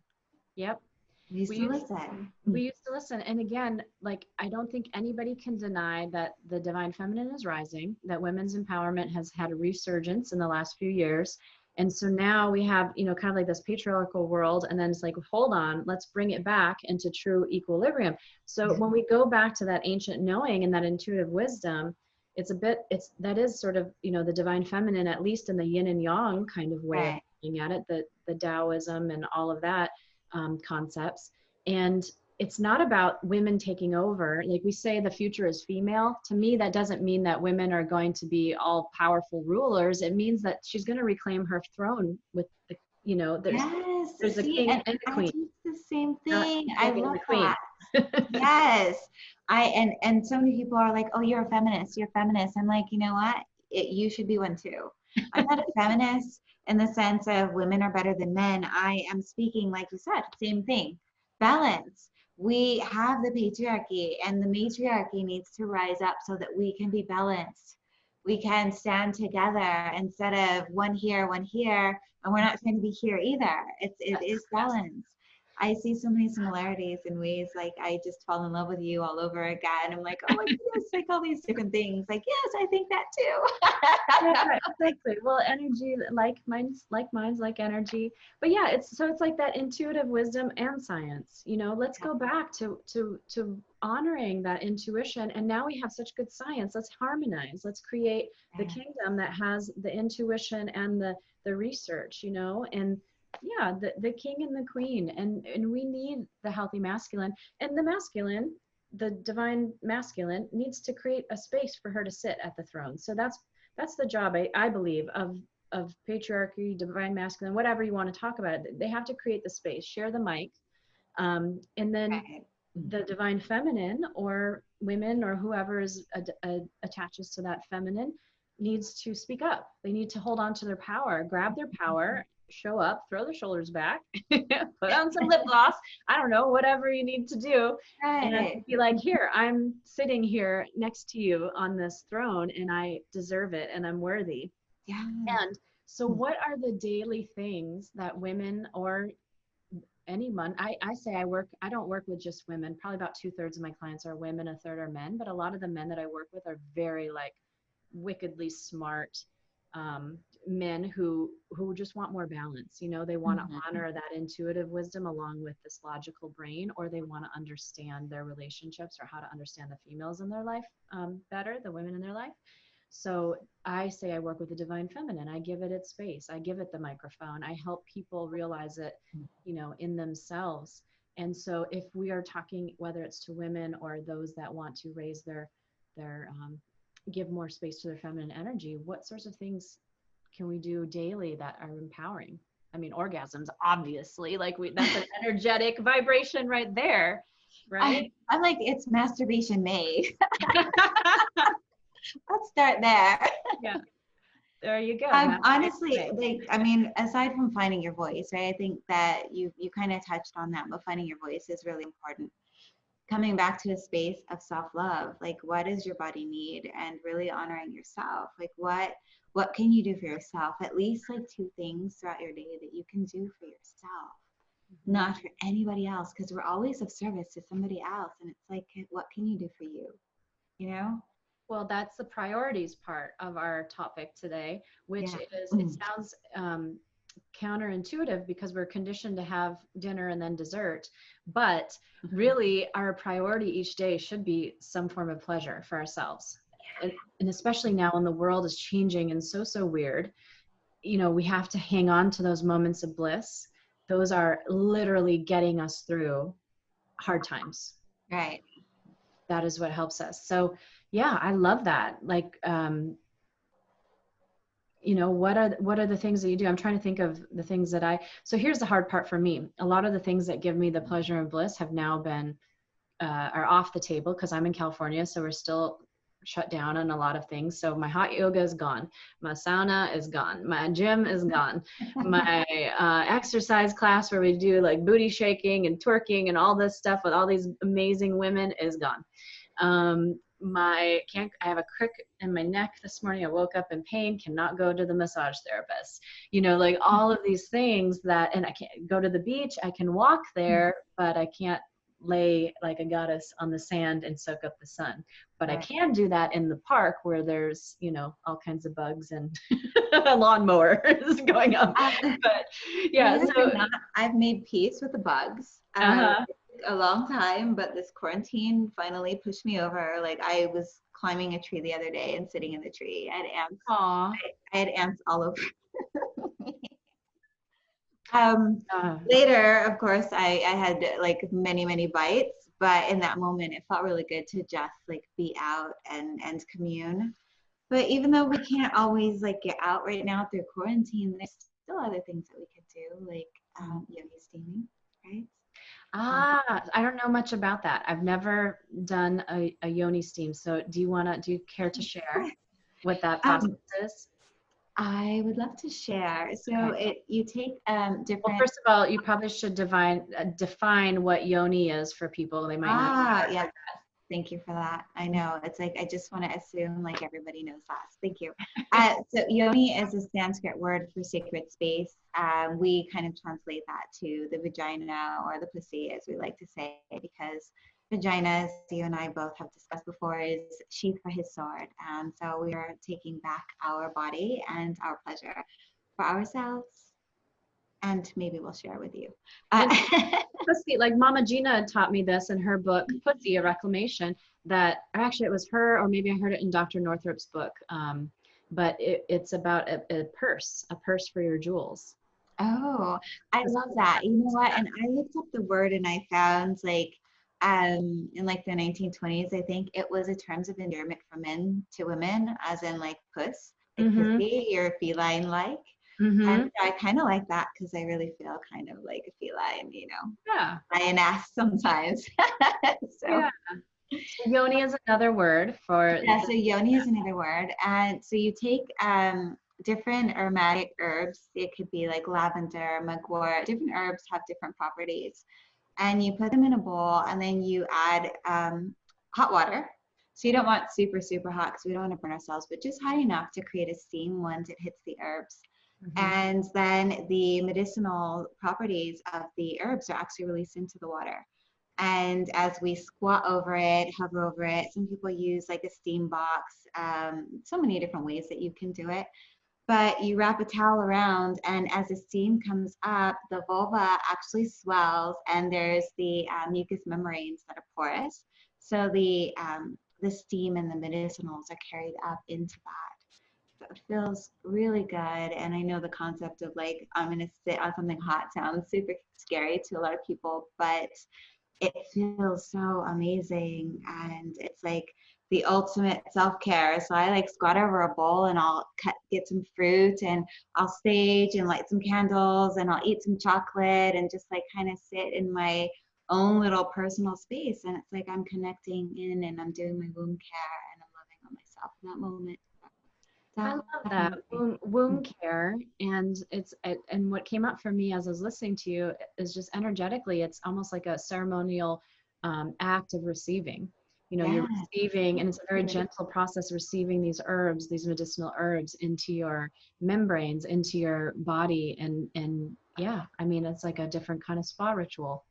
Yep. We used to listen. And again, like, I don't think anybody can deny that the divine feminine is rising, that women's empowerment has had a resurgence in the last few years. And so now we have, kind of like this patriarchal world, and then it's like, hold on, let's bring it back into true equilibrium. So when we go back to that ancient knowing and that intuitive wisdom, that is sort of, the divine feminine, at least in the yin and yang kind of way of looking at it, the Taoism and all of that concepts. And it's not about women taking over. Like we say, the future is female. To me, that doesn't mean that women are going to be all powerful rulers. It means that she's going to reclaim her throne with the, there's a king and a queen. The same thing. I love that. Yes. And so many people are like, oh, you're a feminist. I'm like, you know what? You should be one too. I'm not a feminist in the sense of women are better than men. I am speaking, like you said, same thing. Balance. We have the patriarchy, and the matriarchy needs to rise up so that we can be balanced. We can stand together instead of one here, and we're not trying to be here either. It is balance. I see so many similarities in ways like I just fall in love with you all over again. I'm like, oh my goodness, like all these different things. Like, yes, I think that Yeah, too. exactly. Well, energy, like minds, like energy. But yeah, it's like that intuitive wisdom and science. Let's go back to honoring that intuition. And now we have such good science. Let's harmonize. Let's create the kingdom that has the intuition and the research. And yeah, the king and the queen, and we need the healthy masculine, and the masculine, the divine masculine, needs to create a space for her to sit at the throne. So that's the job, I believe, of patriarchy, divine masculine, whatever you want to talk about it. They have to create the space, share the mic, and then Right. the divine feminine, or women, or whoever is attaches to that feminine, needs to speak up. They need to hold on to their power, grab their power, show up, throw their shoulders back, put on some lip gloss, I don't know, whatever you need to do, and Right. be like, here, I'm sitting here next to you on this throne, and I deserve it, and I'm worthy. Yeah. And so what are the daily things that women, or anyone, I say I don't work with just women. Probably about 2/3 of my clients are women, a third are men, but a lot of the men that I work with are very like wickedly smart men who just want more balance. They want to honor that intuitive wisdom along with this logical brain, or they want to understand their relationships, or how to understand the females in their life better, the women in their life. So I say I work with the divine feminine. I give it its space. I give it the microphone. I help people realize it, in themselves. And so if we are talking, whether it's to women or those that want to raise their give more space to their feminine energy, what sorts of things can we do daily that are empowering? I mean, orgasms, obviously, like that's an energetic vibration right there, right? I'm like, it's masturbation May. Let's start there. Yeah, there you go. Honestly, like, I mean, aside from finding your voice, right? I think that you kind of touched on that, but finding your voice is really important. Coming back to a space of self-love, like what does your body need, and really honoring yourself. Like what can you do for yourself? At least like 2 things throughout your day that you can do for yourself, not for anybody else, because we're always of service to somebody else. And it's like, what can you do for you? You know? Well, that's the priorities part of our topic today, which Yeah. is, it sounds counterintuitive because we're conditioned to have dinner and then dessert. But really, our priority each day should be some form of pleasure for ourselves. And especially now when the world is changing and so weird, we have to hang on to those moments of bliss. Those are literally getting us through hard times. Right. That is what helps us. So yeah, I love that. Like, what are the things that you do? I'm trying to think of the things that so here's the hard part for me. A lot of the things that give me the pleasure and bliss have now been, are off the table because I'm in California. So we're still shut down on a lot of things. So my hot yoga is gone. My sauna is gone. My gym is gone. My exercise class where we do like booty shaking and twerking and all this stuff with all these amazing women is gone. I have a crick in my neck this morning. I woke up in pain, cannot go to the massage therapist, like all of these things and I can't go to the beach. I can walk there, but I can't lay like a goddess on the sand and soak up the sun. But I can do that in the park where there's, all kinds of bugs and a lawnmower is going up. But yeah, so I've made peace with the bugs. A long time, but this quarantine finally pushed me over. Like I was climbing a tree the other day and sitting in the tree. I had ants. I had ants all over. Later, of course, I had like many bites, but in that moment, it felt really good to just like be out and commune. But even though we can't always like get out right now through quarantine, there's still other things that we could do, like yoga steaming, right? I don't know much about that. I've never done a yoni steam. So do you care to share what that process is? I would love to share. So you take different. Well, first of all, you probably should define what yoni is for people. They might not. Yeah. Thank you for that. I know it's like, I just want to assume like everybody knows that. Thank you. So yoni is a Sanskrit word for sacred space. We kind of translate that to the vagina or the pussy, as we like to say, because vagina, as you and I both have discussed before, is sheath for his sword. And so we are taking back our body and our pleasure for ourselves. And maybe we'll share with you. Pussy, like Mama Gina taught me this in her book, Pussy, A Reclamation, that actually it was her, or maybe I heard it in Dr. Northrup's book, but it's about a purse for your jewels. Oh, I love that. You know what? And I looked up the word and I found like in like the 1920s, I think it was a terms of endearment from men to women, as in like puss, like pussy, you're feline like. And so I kind of like that because I really feel kind of like a feline, you know, Yeah. lioness sometimes. So. Yeah. Yoni is another word for. Yeah, so yoni is another word. And so you take different aromatic herbs. It could be like lavender, mugwort. Different herbs have different properties. And you put them in a bowl and then you add hot water. So you don't want super, super hot because we don't want to burn ourselves, but just hot enough to create a steam once it hits the herbs. And then the medicinal properties of the herbs are actually released into the water. And as we squat over it, hover over it, some people use like a steam box, so many different ways that you can do it. But you wrap a towel around, and as the steam comes up, the vulva actually swells, and there's the mucous membranes that are porous. So the steam and the medicinals are carried up into that. It feels really good. And I know the concept of like, I'm going to sit on something hot sounds super scary to a lot of people, but it feels so amazing. And it's like the ultimate self-care. So I like squat over a bowl and I'll get some fruit and I'll stage and light some candles and I'll eat some chocolate and just like kind of sit in my own little personal space. And it's like I'm connecting in and I'm doing my womb care and I'm loving on myself in that moment. I love that womb care, and and what came up for me as I was listening to you is just energetically, it's almost like a ceremonial act of receiving. You know, you're receiving, and it's a very gentle process, receiving these herbs, these medicinal herbs into your membranes, into your body, and yeah, I mean, it's like a different kind of spa ritual.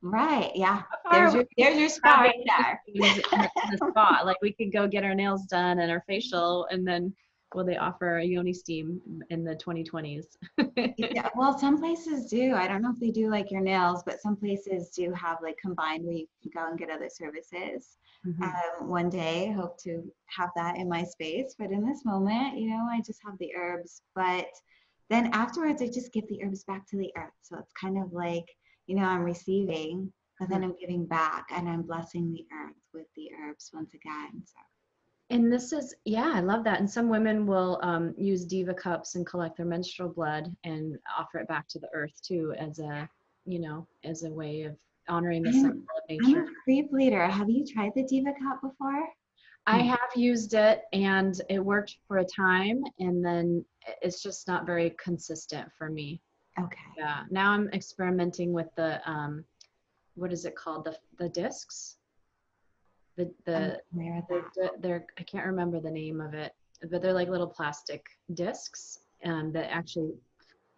Right. Yeah. There's your spa right there. The spa. Like we could go get our nails done and our facial, and then they offer a yoni steam in the 2020s. Yeah. Well, some places do. I don't know if they do like your nails, but some places do have like combined where you can go and get other services. One day, hope to have that in my space. But in this moment, you know, I just have the herbs. But then afterwards, I just give the herbs back to the earth. So it's kind of like, you know, I'm receiving, but then I'm giving back and I'm blessing the earth with the herbs once again. So. And this is, yeah, I love that. And some women will use diva cups and collect their menstrual blood and offer it back to the earth too, as a, you know, as a way of honoring the cycle of nature. I'm a creep leader. Have you tried the diva cup before? I have used it and it worked for a time, and then it's just not very consistent for me. Okay. Yeah. Now I'm experimenting with the what is it called? The discs. They're I can't remember the name of it, but they're like little plastic discs that actually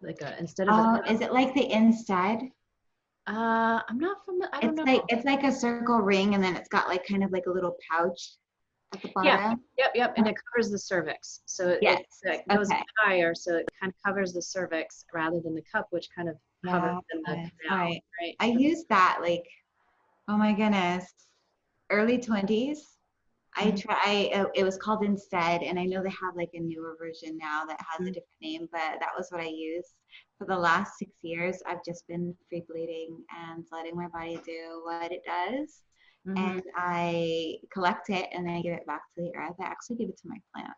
like instead of is it like the inside? I'm not from I don't know. It's like a circle ring and then it's got like kind of like a little pouch at the bottom. Yeah, yep, and it covers the cervix. So it goes higher, so it kind of covers the cervix rather than the cup, which kind of covers in the canal, right. I used that like, oh my goodness, early 20s. It was called Instead, and I know they have like a newer version now that has a different name, but that was what I used. For the last 6 years, I've just been free bleeding and letting my body do what it does. And I collect it and then I give it back to the earth. I actually give it to my plant.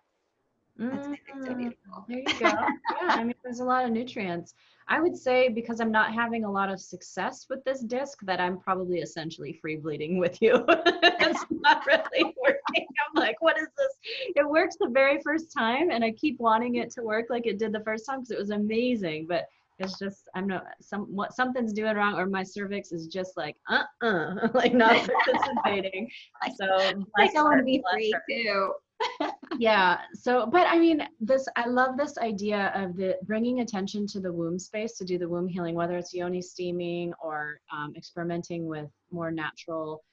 That's why they're so beautiful. There you go. Yeah, I mean, there's a lot of nutrients. I would say because I'm not having a lot of success with this disc that I'm probably essentially free bleeding with you. It's not really working. I'm like, what is this? It works the very first time and I keep wanting it to work like it did the first time because it was amazing, but It's just, I'm no, something's doing wrong, or my cervix is just like, like not participating. Like, So like I want to be bless free her. too. Yeah. So, but I mean, I love this idea of the bringing attention to the womb space to do the womb healing, whether it's yoni steaming or experimenting with more natural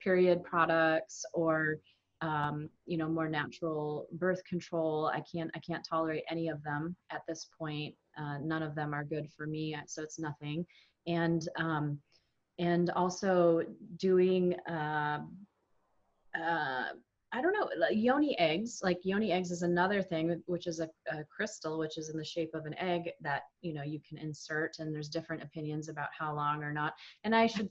period products, or more natural birth control. I can't tolerate any of them at this point. None of them are good for me, so it's nothing. And also doing I don't know, like yoni eggs. Like yoni eggs is another thing, which is a crystal, which is in the shape of an egg that you can insert, and there's different opinions about how long or not. And I should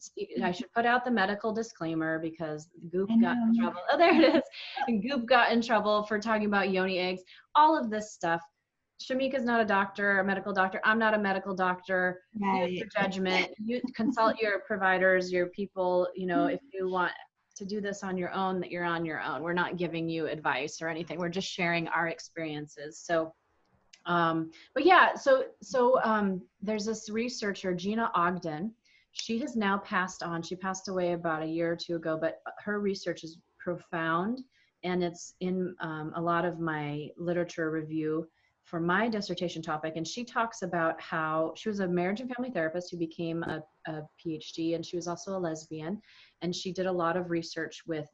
put out the medical disclaimer, because Goop got in trouble. Oh, there it is. And Goop got in trouble for talking about yoni eggs. All of this stuff. Chamica's not a doctor, a medical doctor. I'm not a medical doctor. Right. Use your judgment. You consult your providers, your people. If you want to do this on your own, that you're on your own. We're not giving you advice or anything. We're just sharing our experiences. So, but yeah, so there's this researcher, Gina Ogden. She has now passed on. She passed away about a year or two ago, but her research is profound, and it's in a lot of my literature review for my dissertation topic. And she talks about how she was a marriage and family therapist who became a PhD, and she was also a lesbian. And she did a lot of research with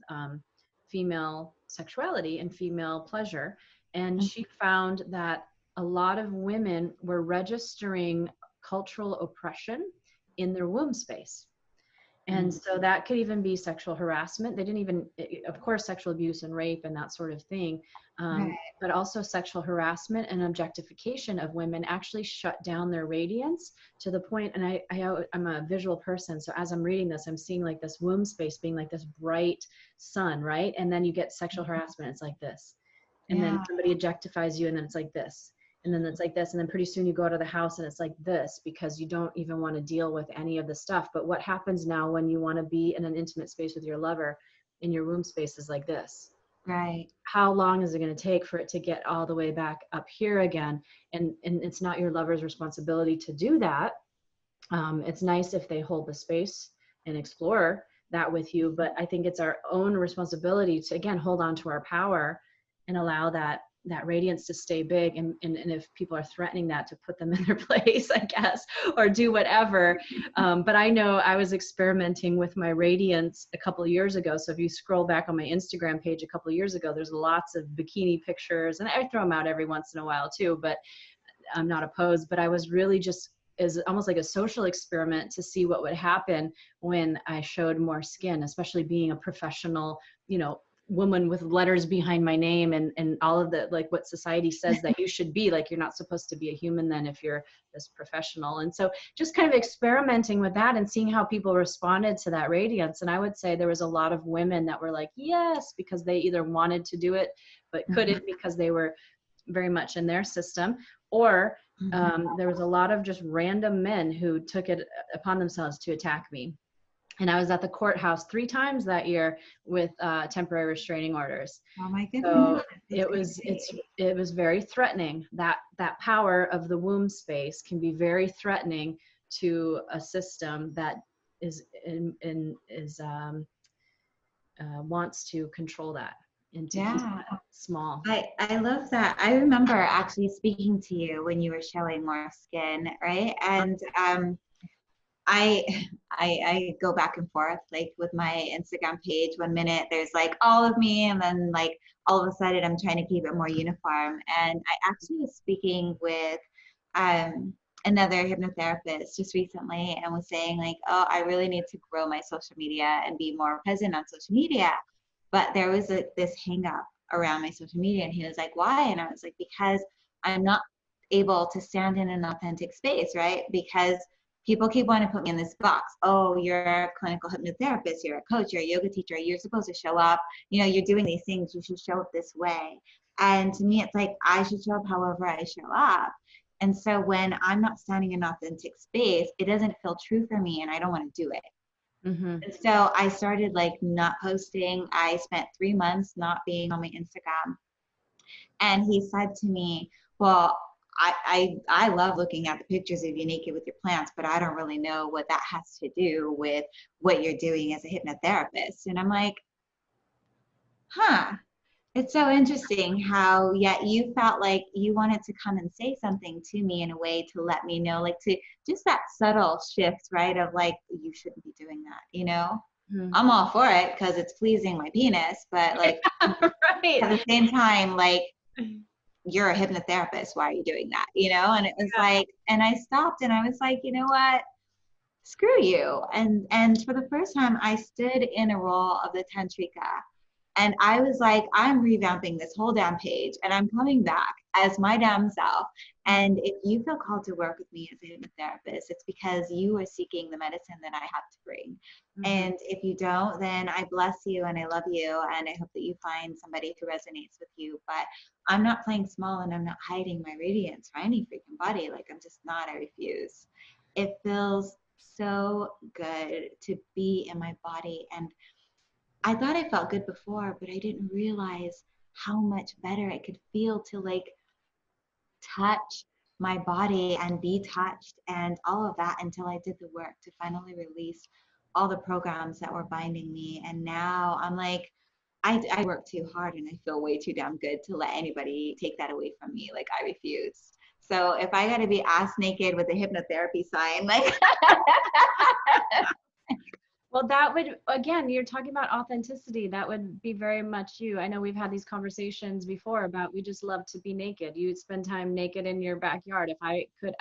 female sexuality and female pleasure. And she found that a lot of women were registering cultural oppression in their womb space. And so that could even be sexual harassment. They didn't even, of course, sexual abuse and rape and that sort of thing, but also sexual harassment and objectification of women actually shut down their radiance to the point, and I'm a visual person, so as I'm reading this, I'm seeing like this womb space being like this bright sun, right? And then you get sexual harassment, it's like this. And then somebody objectifies you, and then it's like this. And then it's like this, and then pretty soon you go out of the house and it's like this, because you don't even want to deal with any of the stuff. But what happens now when you want to be in an intimate space with your lover, in your womb space is like this? Right. How long is it going to take for it to get all the way back up here again? And it's not your lover's responsibility to do that. It's nice if they hold the space and explore that with you, but I think it's our own responsibility to, again, hold on to our power and allow that radiance to stay big. And if people are threatening that, to put them in their place, I guess, or do whatever. But I know I was experimenting with my radiance a couple of years ago. So if you scroll back on my Instagram page a couple of years ago, there's lots of bikini pictures, and I throw them out every once in a while too, but I'm not opposed. But I was really just, is almost like a social experiment to see what would happen when I showed more skin, especially being a professional, woman with letters behind my name and all of the, like, what society says that you should be. Like, you're not supposed to be a human then if you're this professional. And so just kind of experimenting with that and seeing how people responded to that radiance. And I would say there was a lot of women that were like, yes, because they either wanted to do it but couldn't because they were very much in their system, or there was a lot of just random men who took it upon themselves to attack me. And I was at the courthouse 3 times that year with temporary restraining orders. Oh my goodness. So it was very threatening. That power of the womb space can be very threatening to a system that wants to control that and to keep it small. I love that. I remember actually speaking to you when you were showing more skin, right? And I go back and forth, like, with my Instagram page. One minute there's like all of me, and then like all of a sudden I'm trying to keep it more uniform. And I actually was speaking with another hypnotherapist just recently, and was saying like, oh, I really need to grow my social media and be more present on social media. But there was this hang up around my social media, and he was like, why? And I was like, because I'm not able to stand in an authentic space, right? Because people keep wanting to put me in this box. Oh, you're a clinical hypnotherapist, you're a coach, you're a yoga teacher, you're supposed to show up, you're doing these things, you should show up this way. And to me, it's like, I should show up however I show up. And so when I'm not standing in an authentic space, it doesn't feel true for me, and I don't want to do it. And so I started like not posting. I spent 3 months not being on my Instagram. And he said to me, well, I love looking at the pictures of you naked with your plants, but I don't really know what that has to do with what you're doing as a hypnotherapist. And I'm like, huh, it's so interesting how yet you felt like you wanted to come and say something to me in a way to let me know, like to just that subtle shift, right? Of like, you shouldn't be doing that, you know? Mm-hmm. I'm all for it because it's pleasing my penis, but like Right. at the same time, like, you're a hypnotherapist. Why are you doing that? You know? And it was like, and I stopped and I was like, you know what? Screw you. And for the first time, I stood in a role of the tantrika. And I was like, I'm revamping this whole damn page and I'm coming back as my damn self. And if you feel called to work with me as a hypnotherapist, it's because you are seeking the medicine that I have to bring. Mm-hmm. And if you don't, then I bless you and I love you. And I hope that you find somebody who resonates with you. But I'm not playing small and I'm not hiding my radiance for any freaking body. Like, I'm just not. I refuse. It feels so good to be in my body. And I thought I felt good before, but I didn't realize how much better it could feel to like touch my body and be touched and all of that until I did the work to finally release all the programs that were binding me. And now I'm like, I work too hard and I feel way too damn good to let anybody take that away from me. Like, I refuse. So if I got to be ass naked with a hypnotherapy sign, like Well, that would, again, you're talking about authenticity. That would be very much you. I know we've had these conversations before about we just love to be naked. You spend time naked in your backyard. If I could,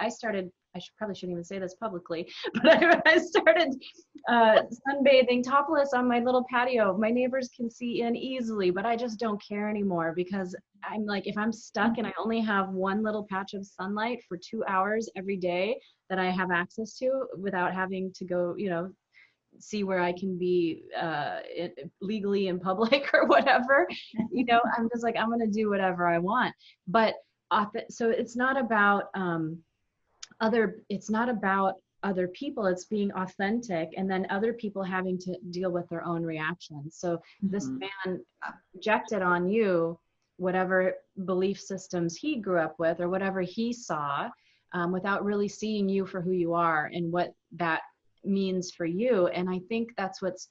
probably shouldn't even say this publicly, but I started sunbathing topless on my little patio. My neighbors can see in easily, but I just don't care anymore because I'm like, if I'm stuck and I only have one little patch of sunlight for 2 hours every day that I have access to without having to go, see where I can be legally in public or whatever, I'm just like, I'm going to do whatever I want. But so it's not about other people. It's being authentic, and then other people having to deal with their own reactions. So this man projected on you whatever belief systems he grew up with or whatever he saw, without really seeing you for who you are and what that means for you. And I think that's what's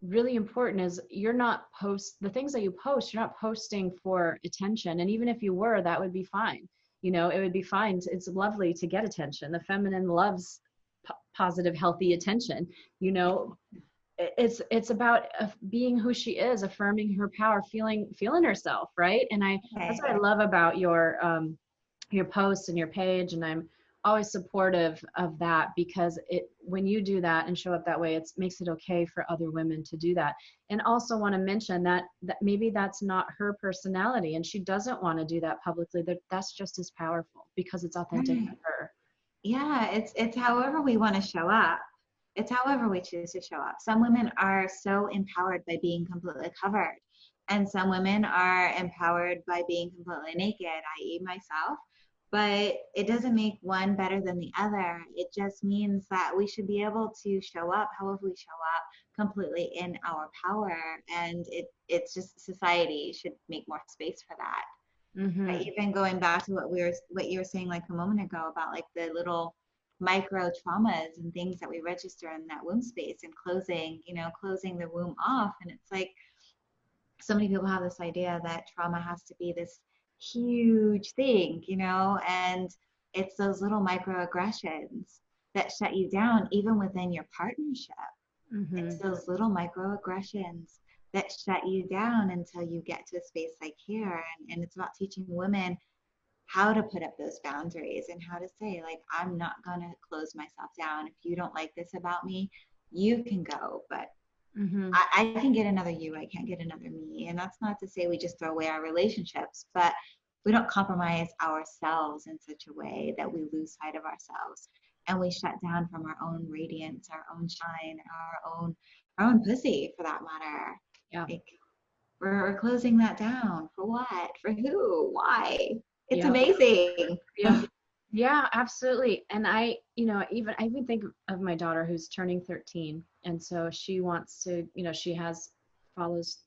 really important is the things that you post, you're not posting for attention. And even if you were, that would be fine. It would be fine. It's lovely to get attention. The feminine loves positive, healthy attention. It's about being who she is, affirming her power, feeling herself, right? And that's what I love about your posts and your page, and I'm always supportive of that, because when you do that and show up that way, it makes it okay for other women to do that. And also want to mention that maybe that's not her personality and she doesn't want to do that publicly. That's just as powerful because it's authentic to her. Yeah, it's however we want to show up. It's however we choose to show up. Some women are so empowered by being completely covered, and some women are empowered by being completely naked, i.e. myself. But it doesn't make one better than the other. It just means that we should be able to show up however we show up, completely in our power. And it's just society should make more space for that. Mm-hmm. Right? Even going back to what you were saying like a moment ago about like the little micro traumas and things that we register in that womb space and closing the womb off. And it's like, so many people have this idea that trauma has to be this huge thing, and it's those little microaggressions that shut you down even within your partnership. Mm-hmm. It's those little microaggressions that shut you down until you get to a space like here. And it's about teaching women how to put up those boundaries and how to say, like, I'm not going to close myself down. If you don't like this about me, you can go, but mm-hmm. I can get another you. I can't get another me. And that's not to say we just throw away our relationships, but we don't compromise ourselves in such a way that we lose sight of ourselves and we shut down from our own radiance, our own shine, our own pussy, for that matter. Yeah. Like, we're closing that down. For what? For who? Why? It's amazing. Yeah. Yeah, absolutely. And I even think of my daughter who's turning 13. And so she wants to, she follows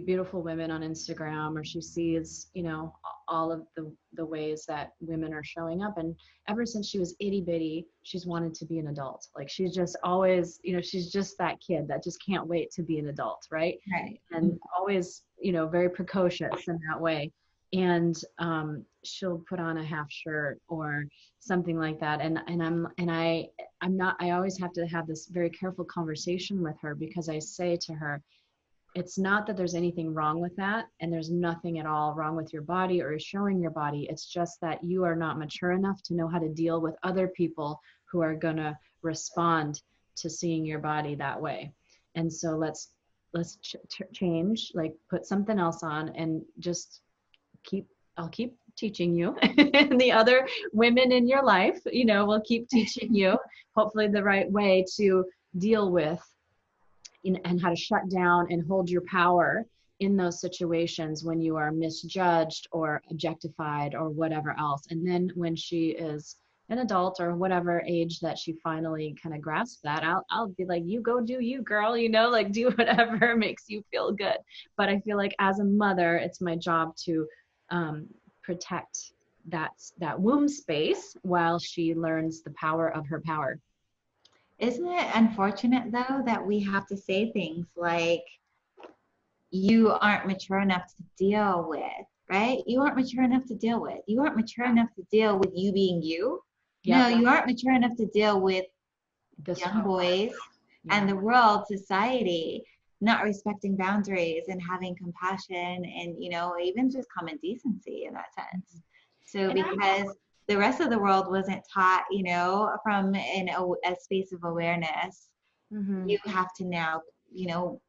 beautiful women on Instagram, or she sees, you know, all of the ways that women are showing up. And ever since she was itty bitty, she's wanted to be an adult. Like she's just always, you know, she's just that kid that just can't wait to be an adult, right? Right. And always, you know, very precocious in that way. And she'll put on a half shirt or something like that. I'm not, I always have to have this very careful conversation with her, because I say to her, it's not that there's anything wrong with that, and there's nothing at all wrong with your body or showing your body. It's just that you are not mature enough to know how to deal with other people who are going to respond to seeing your body that way. And so let's change, like put something else on, and just I'll keep teaching you. And the other women in your life, you know, will keep teaching you hopefully the right way to deal with and how to shut down and hold your power in those situations when you are misjudged or objectified or whatever else. And then when she is an adult or whatever age that she finally kind of grasps that, I'll be like, you go do you, girl, you know, like do whatever makes you feel good. But I feel like as a mother, it's my job to protect that womb space while she learns the power of her power. Isn't it unfortunate though that we have to say things like, you aren't mature enough to deal with, right? You aren't mature enough to deal with. You aren't mature enough to deal with you being you. Yep. No, you aren't mature enough to deal with This young boys and the world, society, not respecting boundaries and having compassion and, you know, even just common decency in that sense. So because the rest of the world wasn't taught, you know, from a space of awareness, you have to now, you know,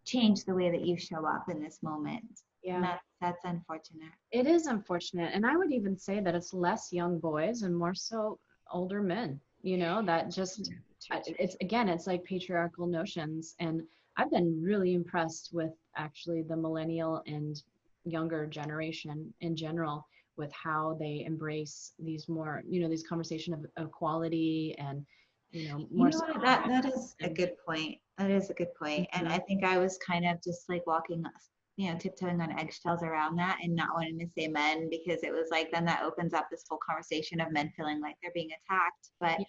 change the way that you show up in this moment. Yeah. And that's unfortunate. It is unfortunate. And I would even say that it's less young boys and more so older men, you know, that just, it's again, it's like patriarchal notions. And I've been really impressed with actually the millennial and younger generation in general, with how they embrace these more, you know, these conversation of equality and, you know, more. You know what, that is a good point. That is a good point. And I think I was kind of just like walking, you know, tiptoeing on eggshells around that and not wanting to say men, because it was like, then that opens up this whole conversation of men feeling like they're being attacked. But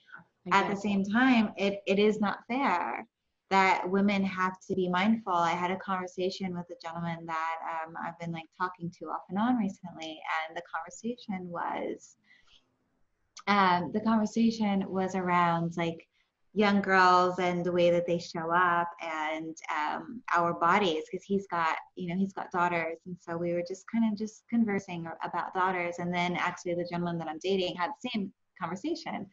at the same time, it is not fair that women have to be mindful. I had a conversation with a gentleman that I've been like talking to off and on recently, and the conversation was around like young girls and the way that they show up, and our bodies, because he's got daughters, and so we were just kind of just conversing about daughters. And then actually the gentleman that I'm dating had the same conversation,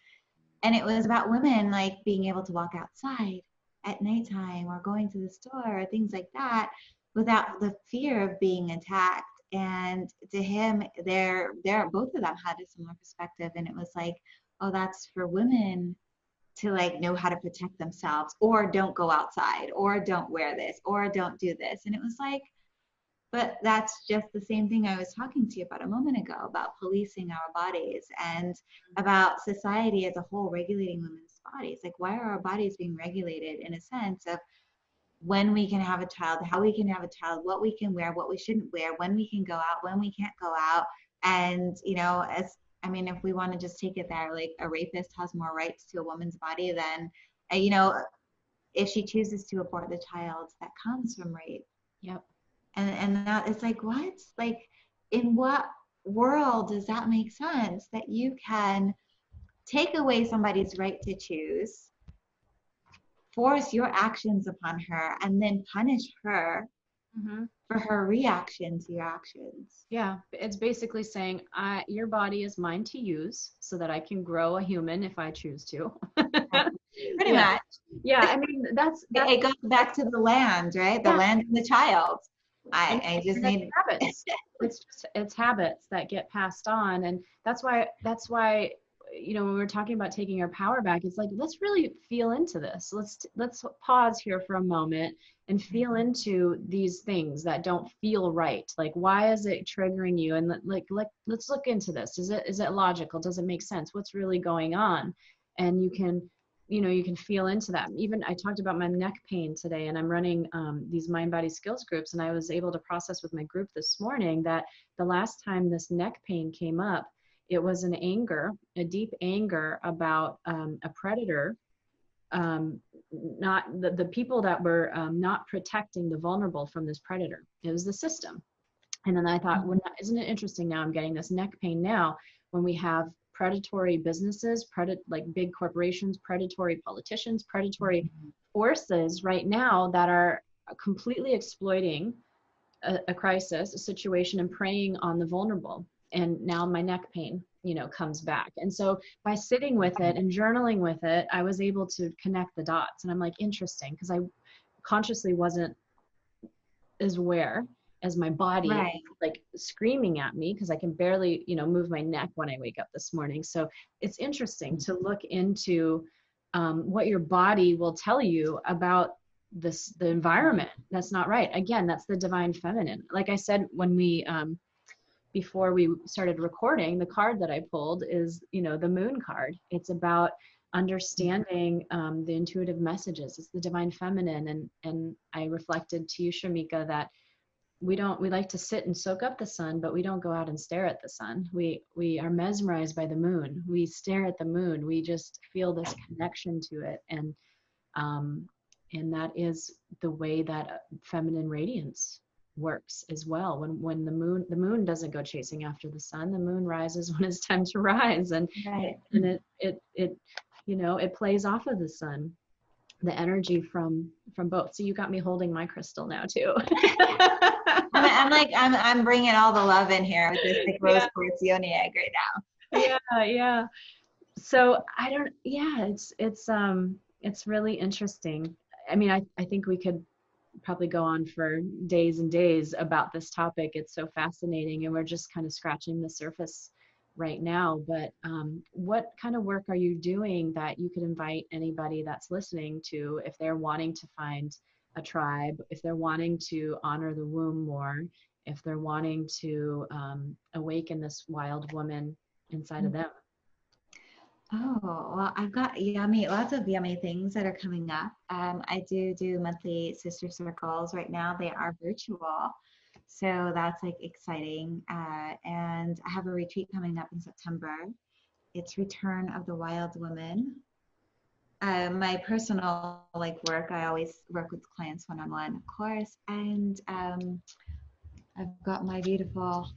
and it was about women like being able to walk outside at nighttime or going to the store or things like that without the fear of being attacked. And to him, they're both of them had a similar perspective, and it was like, oh, that's for women to like know how to protect themselves, or don't go outside, or don't wear this, or don't do this. And it was like, but that's just the same thing I was talking to you about a moment ago, about policing our bodies and about society as a whole regulating women's bodies. Like, why are our bodies being regulated in a sense of when we can have a child, how we can have a child, what we can wear, what we shouldn't wear, when we can go out, when we can't go out. And, you know, if we want to just take it there, like a rapist has more rights to a woman's body than, you know, if she chooses to abort the child that comes from rape. Yep. And that it's like, what? Like, in what world does that make sense that you can take away somebody's right to choose, force your actions upon her, and then punish her for her reaction to your actions? Yeah, it's basically saying, your body is mine to use so that I can grow a human if I choose to. Pretty much. Yeah, I mean, that's it goes back to the land, right? The land and the child. I just need habits. It's habits that get passed on. And that's why, you know, when we're talking about taking our power back, it's like, let's really feel into this. Let's pause here for a moment and feel into these things that don't feel right. Like, why is it triggering you? And like let's look into this. Is it logical? Does it make sense? What's really going on? And you can you can feel into that. Even I talked about my neck pain today, and I'm running these mind body skills groups, and I was able to process with my group this morning that the last time this neck pain came up, it was an anger, a deep anger about a predator, not the people that were not protecting the vulnerable from this predator. It was the system. And then I thought, well, isn't it interesting, now I'm getting this neck pain now when we have predatory businesses, like big corporations, predatory politicians, predatory forces right now that are completely exploiting a crisis, a situation, and preying on the vulnerable. And now my neck pain, comes back. And so by sitting with it and journaling with it, I was able to connect the dots. And I'm like, interesting, because I consciously wasn't as aware as my body, Right. like screaming at me, because I can barely, move my neck when I wake up this morning. So it's interesting to look into what your body will tell you about the environment that's not right. Again, that's the divine feminine. Like I said, when we before we started recording, the card that I pulled is, the moon card. It's about understanding the intuitive messages. It's the divine feminine. And I reflected to you, Chamica, that we like to sit and soak up the sun, but we don't go out and stare at the sun. We are mesmerized by the moon. We stare at the moon. We just feel this connection to it. And that is the way that feminine radiance works as well. When the moon doesn't go chasing after the sun, the moon rises when it's time to rise. And Right. and it plays off of the sun, the energy from both. So you got me holding my crystal now too. I'm bringing all the love in here with this like rose quartz yoni egg right now. Yeah. So it's really interesting. I mean, I think we could probably go on for days and days about this topic. It's so fascinating, and we're just kind of scratching the surface right now. But what kind of work are you doing that you could invite anybody that's listening to, if they're wanting to find a tribe, if they're wanting to honor the womb more, if they're wanting to awaken this wild woman inside of them? Oh, well, I've got lots of yummy things that are coming up. I do monthly sister circles right now. They are virtual. So that's like exciting. And I have a retreat coming up in September. It's Return of the Wild Woman. My personal work, I always work with clients one-on-one, of course. And I've got my beautiful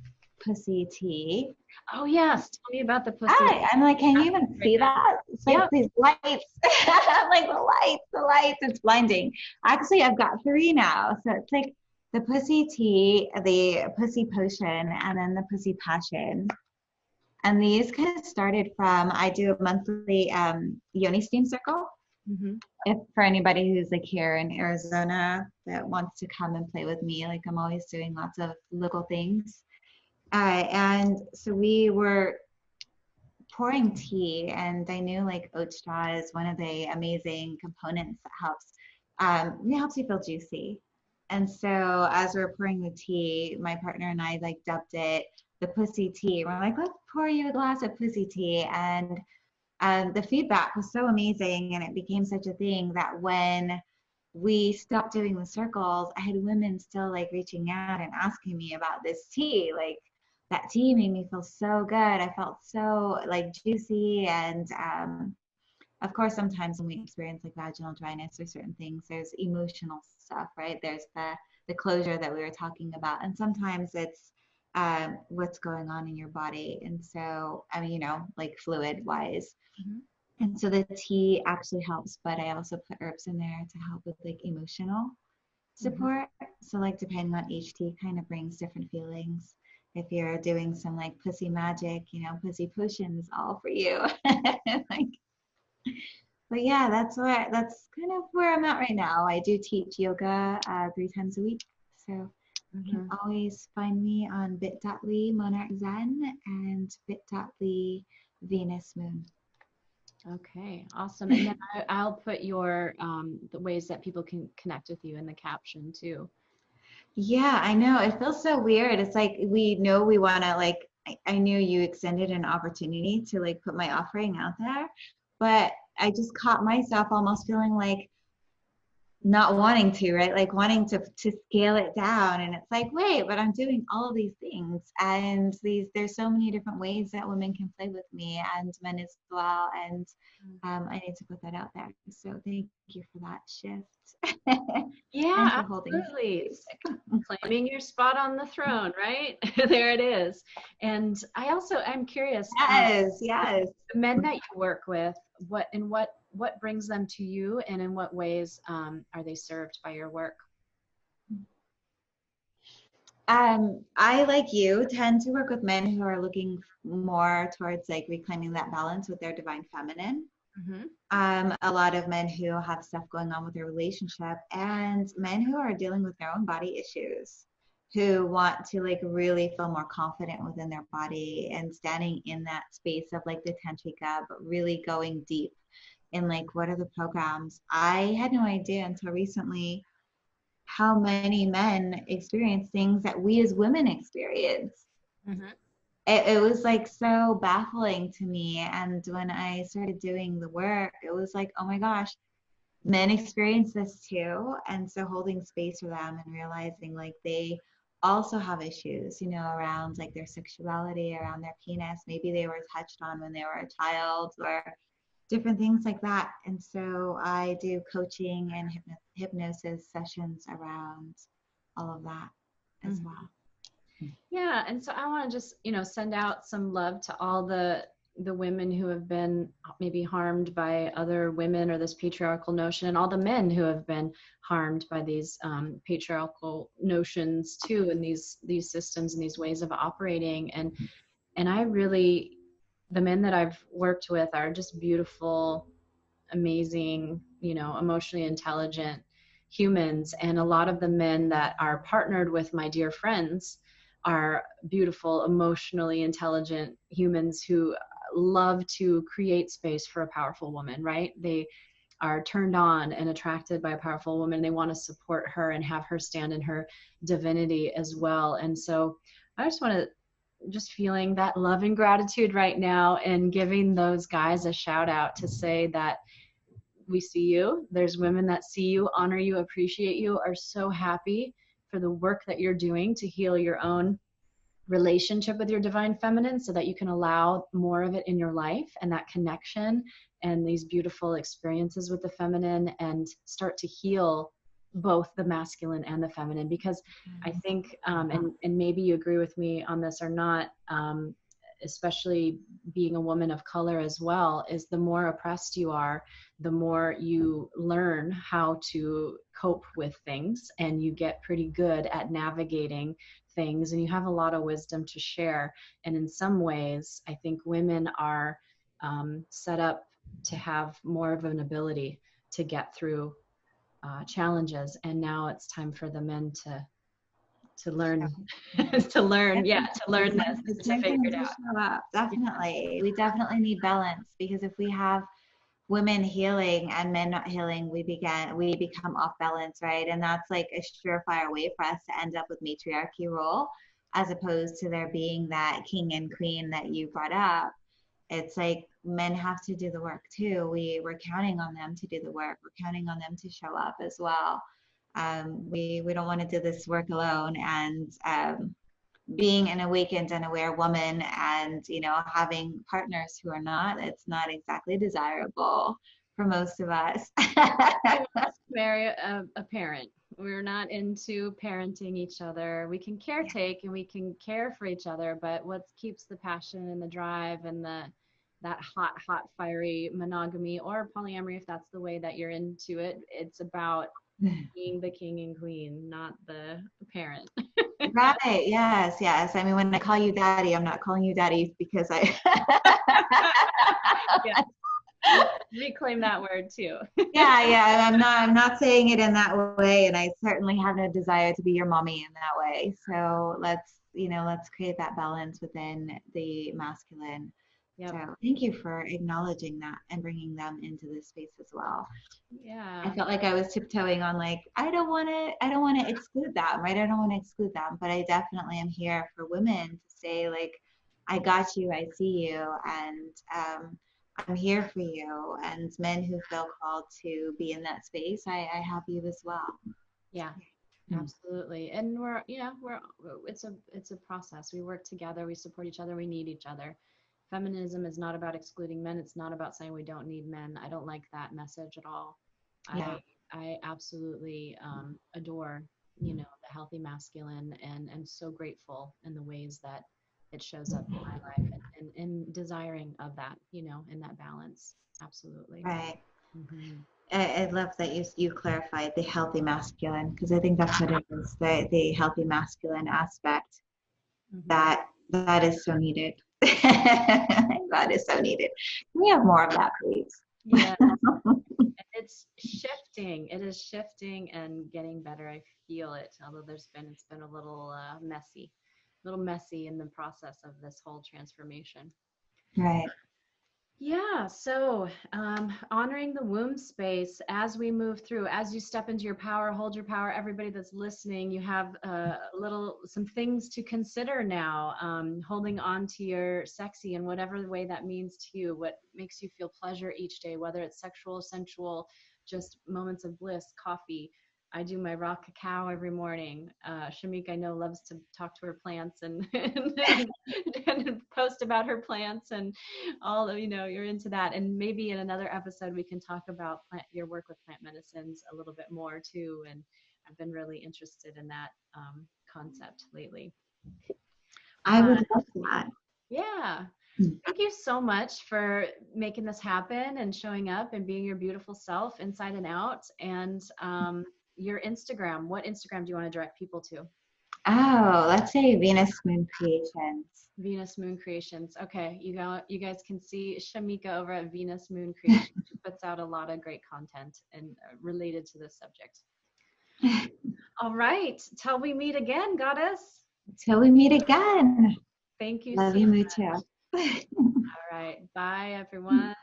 pussy tea. Oh yes, tell me about the pussy. Hi, I'm like, can you even see that? It's like these lights. I'm like, the lights, it's blinding. Actually, I've got 3 now. So it's like the pussy tea, the pussy potion, and then the pussy passion. And these kind of started from, I do a monthly yoni steam circle. Mm-hmm. If for anybody who's like here in Arizona that wants to come and play with me, like I'm always doing lots of local things. And so we were pouring tea, and I knew like oat straw is one of the amazing components that helps you feel juicy. And so as we're pouring the tea, my partner and I like dubbed it the pussy tea. We're like, let's pour you a glass of pussy tea. And the feedback was so amazing, and it became such a thing that when we stopped doing the circles, I had women still like reaching out and asking me about this tea. Like, that tea made me feel so good. I felt so like juicy. And of course, sometimes when we experience like vaginal dryness or certain things, there's emotional stuff, right? There's the closure that we were talking about. And sometimes it's what's going on in your body. And so, I mean, like fluid wise. Mm-hmm. And so the tea actually helps, but I also put herbs in there to help with like emotional support. Mm-hmm. So like depending on each tea kind of brings different feelings. If you're doing some like pussy magic, pussy potions all for you. But yeah, that's kind of where I'm at right now. I do teach yoga 3 times a week. So you can always find me on bit.ly Monarch Zen and bit.ly Venus Moon. Okay, awesome. And then I'll put your the ways that people can connect with you in the caption too. Yeah, I know. It feels so weird. It's like we know we want to I knew you extended an opportunity to like put my offering out there, but I just caught myself almost feeling like not wanting to, right? Like wanting to scale it down. And it's like, wait, but I'm doing all of these things. And there's so many different ways that women can play with me and men as well. And I need to put that out there. So thank you for that shift. And Yeah, for holding absolutely. space. Claiming your spot on the throne, right? There it is. And I'm curious, Yes, yes. the men that you work with, what brings them to you, and in what ways are they served by your work? I, like you, tend to work with men who are looking more towards like reclaiming that balance with their divine feminine. Mm-hmm. A lot of men who have stuff going on with their relationship, and men who are dealing with their own body issues, who want to like really feel more confident within their body and standing in that space of like the tantrika, but really going deep in like what are the programs. I had no idea until recently how many men experience things that we as women experience. Mm-hmm. It was like so baffling to me. And when I started doing the work, it was like, oh my gosh, men experience this too. And so holding space for them and realizing like they also have issues, around like their sexuality, around their penis. Maybe they were touched on when they were a child or different things like that. And so I do coaching and hypnosis sessions around all of that as Mm-hmm. well. Yeah, and so I want to just, send out some love to all the women who have been maybe harmed by other women or this patriarchal notion, and all the men who have been harmed by these patriarchal notions too, and these systems and these ways of operating. And I really, the men that I've worked with are just beautiful, amazing, emotionally intelligent humans. And a lot of the men that are partnered with my dear friends are beautiful, emotionally intelligent humans who love to create space for a powerful woman, right? They are turned on and attracted by a powerful woman. They want to support her and have her stand in her divinity as well. And so I just want to just feeling that love and gratitude right now, and giving those guys a shout out to say that we see you. There's women that see you, honor you, appreciate you, are so happy for the work that you're doing to heal your own relationship with your divine feminine, so that you can allow more of it in your life, and that connection and these beautiful experiences with the feminine, and start to heal both the masculine and the feminine. Because I think, and maybe you agree with me on this or not, especially being a woman of color as well, is the more oppressed you are, the more you learn how to cope with things, and you get pretty good at navigating things, and you have a lot of wisdom to share. And in some ways, I think women are set up to have more of an ability to get through challenges. And now it's time for the men to learn to learn this, to figure it out. Show up. Definitely. We definitely need balance, because if we have women healing and men not healing, we become off balance, right? And that's like a surefire way for us to end up with matriarchy role, as opposed to there being that king and queen that you brought up. It's like men have to do the work too. We're counting on them to do the work. We're counting on them to show up as well. We don't want to do this work alone. And being an awakened and aware woman, and having partners who are not, it's not exactly desirable for most of us. I must marry a parent. We're not into parenting each other. We can caretake and we can care for each other, but what keeps the passion and the drive and that hot fiery monogamy or polyamory, if that's the way that you're into it, it's about being the king and queen, not the parent. Right. Yes. I mean, when I call you daddy, I'm not calling you daddy because I Yeah. Reclaim that word too. yeah. I'm not saying it in that way, and I certainly have no desire to be your mommy in that way. So let's create that balance within the masculine. Yep. So thank you for acknowledging that and bringing them into this space as well. Yeah. I felt like I was tiptoeing on like, I don't want to exclude them, right? I don't want to exclude them, but I definitely am here for women to say like, I got you, I see you, and I'm here for you. And men who feel called to be in that space, I have you as well. Yeah, Mm. absolutely. And it's a process. We work together, we support each other, we need each other. Feminism is not about excluding men. It's not about saying we don't need men. I don't like that message at all. Yeah, I absolutely adore, the healthy masculine, and so grateful in the ways that it shows up in my life, and desiring of that, in that balance. Absolutely. right. Hmm. I love that you clarified the healthy masculine, because I think that's what it is, the healthy masculine aspect Hmm. that is so needed. That is so needed. Can we have more of that, please? Yeah. It's shifting. It is shifting and getting better. I feel it, although it's been a little messy in the process of this whole transformation. Right. Yeah, so honoring the womb space as we move through, as you step into your power, hold your power. Everybody that's listening, you have some things to consider now. Holding on to your sexy in whatever way that means to you, what makes you feel pleasure each day, whether it's sexual, sensual, just moments of bliss, coffee. I do my raw cacao every morning. Chamica, I know, loves to talk to her plants and, and post about her plants and all of, you're into that. And maybe in another episode we can talk about your work with plant medicines a little bit more too. And I've been really interested in that concept lately. I But would love that. yeah, thank you so much for making this happen and showing up and being your beautiful self inside and out. And your Instagram, what Instagram do you want to direct people to? Oh, let's say Venus Moon Creations. Venus Moon Creations. Okay, you guys can see Chamica over at Venus Moon Creations. She puts out a lot of great content and related to this subject. All right, till we meet again, goddess. Till we meet again. Thank you Love so you, much. Mucho. All right, bye everyone.